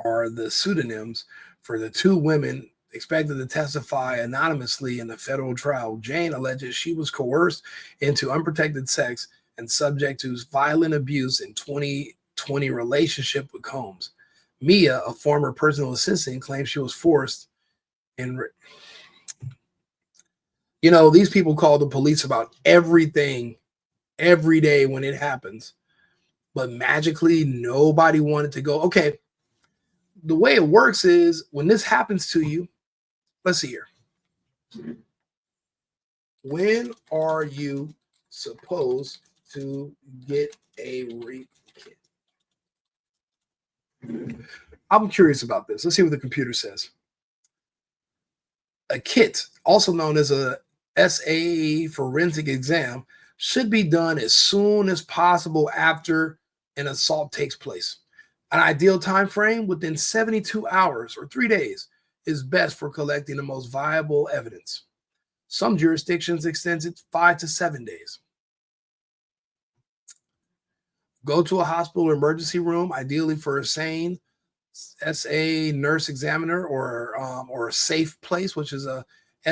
are the pseudonyms for the 2 women expected to testify anonymously in the federal trial. Jane alleges she was coerced into unprotected sex and subject to violent abuse in 2020 relationship with Combs. Mia, a former personal assistant, claims she was forced and these people call the police about everything every day when it happens, but magically nobody wanted to go. Okay, the way it works is when this happens to you, let's see here. When are you supposed to get a rape kit? I'm curious about this. Let's see what the computer says. A kit, also known as a SAE forensic exam, should be done as soon as possible after an assault takes place. An ideal time frame within 72 hours or 3 days is best for collecting the most viable evidence. Some jurisdictions extend it 5 to 7 days. Go to a hospital or emergency room, ideally for a sane SA nurse examiner or a safe place, which is a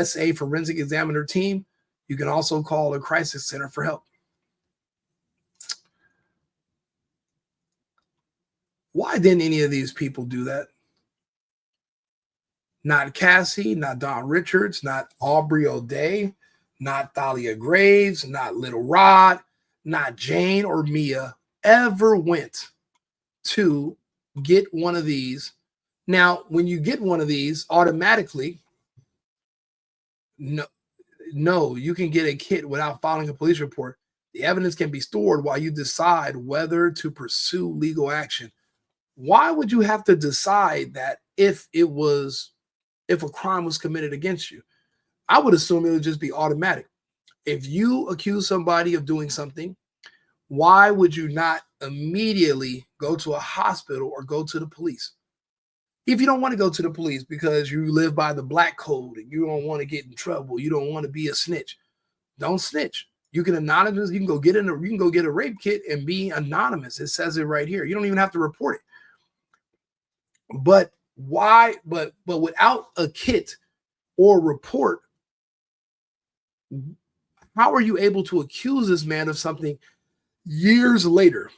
SA forensic examiner team. You can also call a crisis center for help. Why didn't any of these people do that? Not Cassie, not Don Richards, not Aubrey O'Day, not Thalia Graves, not Little Rod, not Jane or Mia ever went to get one of these. Now, when you get one of these, automatically, no, you can get a kit without filing a police report. The evidence can be stored while you decide whether to pursue legal action. Why would you have to decide that if a crime was committed against you? I would assume it would just be automatic. If you accuse somebody of doing something, why would you not immediately go to a hospital or go to the police? If you don't want to go to the police because you live by the black code and you don't want to get in trouble, you don't want to be a snitch, don't snitch. You can anonymous. You can go get you can go get a rape kit and be anonymous. It says it right here. You don't even have to report it. But why? But without a kit or report, how are you able to accuse this man of something years later?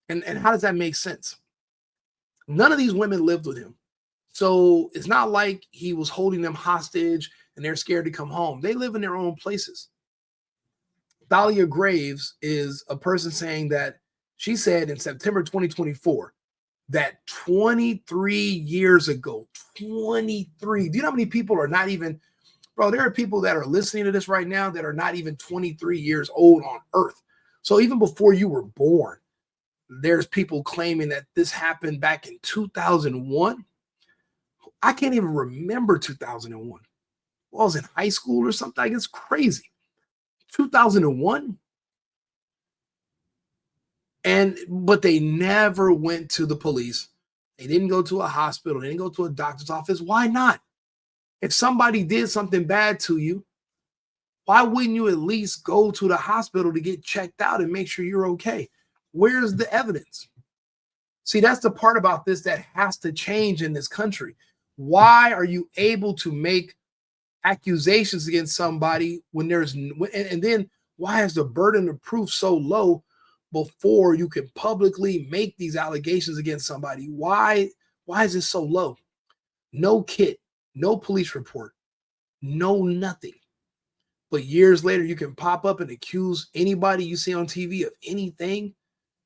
And how does that make sense? None of these women lived with him. So it's not like he was holding them hostage and they're scared to come home. They live in their own places. Thalia Graves is a person saying that she said in September 2024 that 23 years ago, 23. Do you know how many people are not even, bro, there are people that are listening to this right now that are not even 23 years old on earth. So even before you were born, there's people claiming that this happened back in 2001. I can't even remember 2001. Well, I was in high school or something. Like, it's crazy. 2001. But they never went to the police. They didn't go to a hospital. They didn't go to a doctor's office. Why not? If somebody did something bad to you, why wouldn't you at least go to the hospital to get checked out and make sure you're okay? Where's the evidence? See, that's the part about this that has to change in this country. Why are you able to make accusations against somebody when there's, and then why is the burden of proof so low before you can publicly make these allegations against somebody? Why is it so low? No kit, no police report, no nothing. But years later, you can pop up and accuse anybody you see on TV of anything.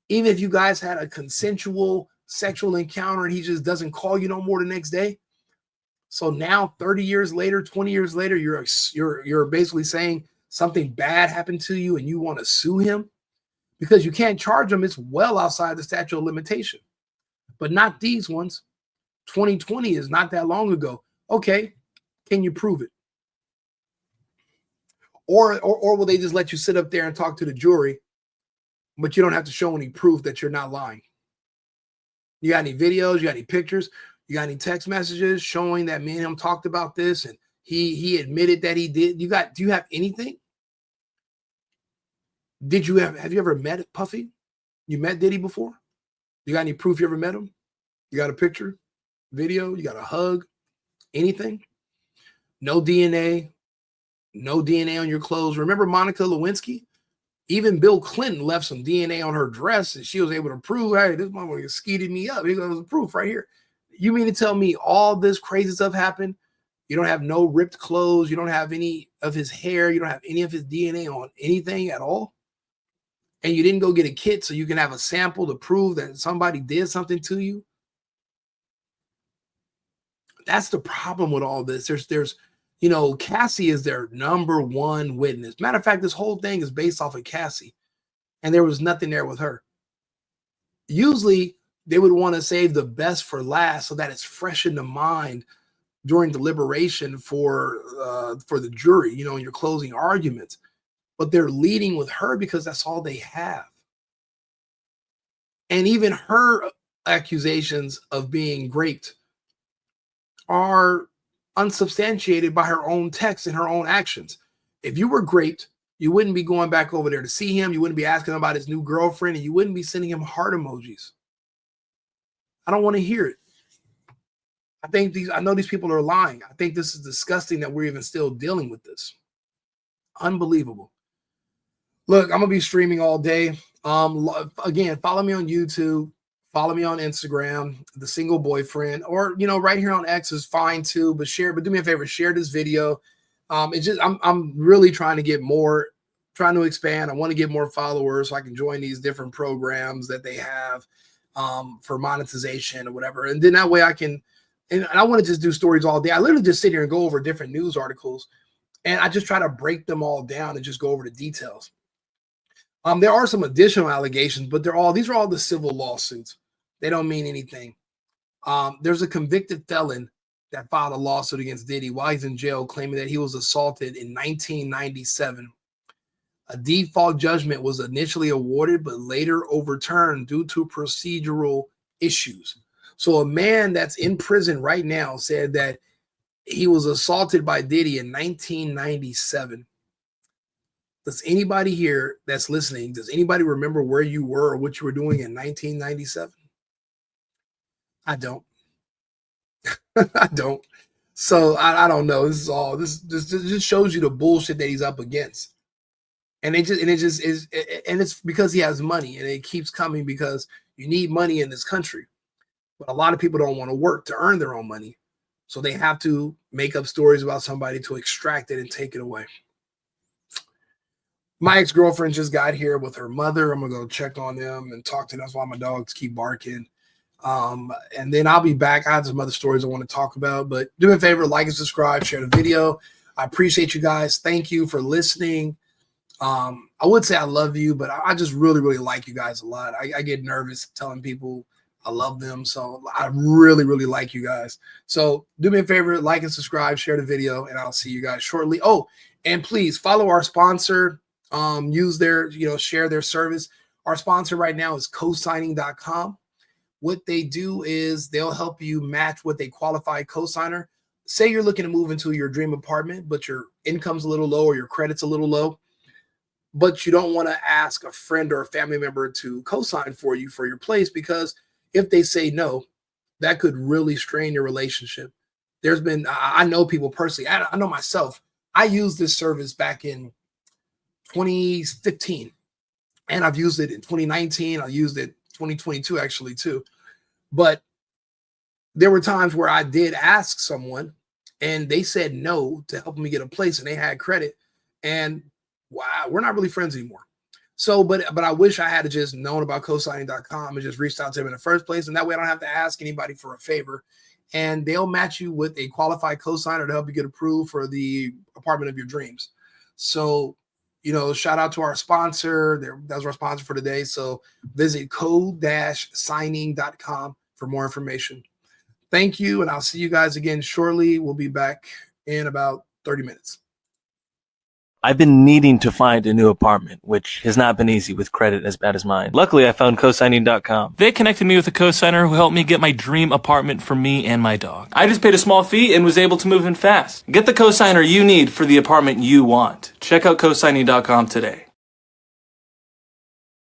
Even if you guys had a consensual sexual encounter and he just doesn't call you no more the next day. So now 30 years later, 20 years later, you're basically saying something bad happened to you and you want to sue him because you can't charge him. It's well outside the statute of limitation, but not these ones. 2020 is not that long ago. Okay, can you prove it? Or will they just let you sit up there and talk to the jury, but you don't have to show any proof that you're not lying? You got any videos? You got any pictures? You got any text messages showing that me and him talked about this and he admitted that he did? Do you have anything? Have you ever met Puffy? You met Diddy before? You got any proof you ever met him? You got a picture, video, you got a hug, anything? No DNA, no DNA on your clothes. Remember Monica Lewinsky? Even Bill Clinton left some DNA on her dress and she was able to prove, hey, this motherfucker skeeted me up. Here goes the proof right here. You mean to tell me all this crazy stuff happened? You don't have no ripped clothes. You don't have any of his hair. You don't have any of his DNA on anything at all. And you didn't go get a kit so you can have a sample to prove that somebody did something to you. That's the problem with all this. There's, Cassie is their number one witness. Matter of fact, this whole thing is based off of Cassie, and there was nothing there with her. Usually, they would want to save the best for last so that it's fresh in the mind during deliberation for the jury, in your closing arguments. But they're leading with her because that's all they have. And even her accusations of being raped are unsubstantiated by her own text and her own actions. If you were raped, you wouldn't be going back over there to see him. You wouldn't be asking him about his new girlfriend, and you wouldn't be sending him heart emojis. I don't want to hear it. I know these people are lying. I think this is disgusting that we're even still dealing with this. Unbelievable. Look, I'm gonna be streaming all day. Again, follow me on YouTube, follow me on Instagram, The Single Boyfriend, or right here on X is fine too. But do me a favor, share this video. I'm really trying to get more, trying to expand. I want to get more followers so I can join these different programs that they have for monetization or whatever. And then that way I can, and I want to just do stories all day. I literally just sit here and go over different news articles, and I just try to break them all down and just go over the details. There are some additional allegations, but these are all the civil lawsuits. They don't mean anything. There's a convicted felon that filed a lawsuit against Diddy while he's in jail, claiming that he was assaulted in 1997 A default judgment was initially awarded, but later overturned due to procedural issues. So a man that's in prison right now said that he was assaulted by Diddy in 1997. Does anybody here that's listening, does anybody remember where you were or what you were doing in 1997? I don't. I don't. So I don't know. This is all this just shows you the bullshit that he's up against. And it just is, and it's because he has money, and it keeps coming because you need money in this country. But a lot of people don't want to work to earn their own money. So they have to make up stories about somebody to extract it and take it away. My ex-girlfriend just got here with her mother. I'm going to go check on them and talk to them. That's why my dogs keep barking. And then I'll be back. I have some other stories I want to talk about. But do me a favor, like and subscribe, share the video. I appreciate you guys. Thank you for listening. I would say I love you, but I just really, really like you guys a lot. I get nervous telling people I love them. So I really, really like you guys. So do me a favor, like and subscribe, share the video, and I'll see you guys shortly. Oh, and please follow our sponsor. Use their, share their service. Our sponsor right now is cosigning.com. What they do is they'll help you match with a qualified cosigner. Say you're looking to move into your dream apartment, but your income's a little low or your credit's a little low, but you don't want to ask a friend or a family member to co-sign for you for your place, because if they say no, that could really strain your relationship. There's been, I know people personally, I know myself, I used this service back in 2015, and I've used it in 2019. I used it 2022 actually too. But there were times where I did ask someone and they said no to help me get a place, and they had credit, and wow, we're not really friends anymore. So, but I wish I had just known about cosigning.com and just reached out to them in the first place. And that way I don't have to ask anybody for a favor, and they'll match you with a qualified cosigner to help you get approved for the apartment of your dreams. So, shout out to our sponsor. That's our sponsor for today. So visit co-signing.com for more information. Thank you, and I'll see you guys again shortly. We'll be back in about 30 minutes. I've been needing to find a new apartment, which has not been easy with credit as bad as mine. Luckily, I found cosigning.com. They connected me with a cosigner who helped me get my dream apartment for me and my dog. I just paid a small fee and was able to move in fast. Get the cosigner you need for the apartment you want. Check out cosigning.com today.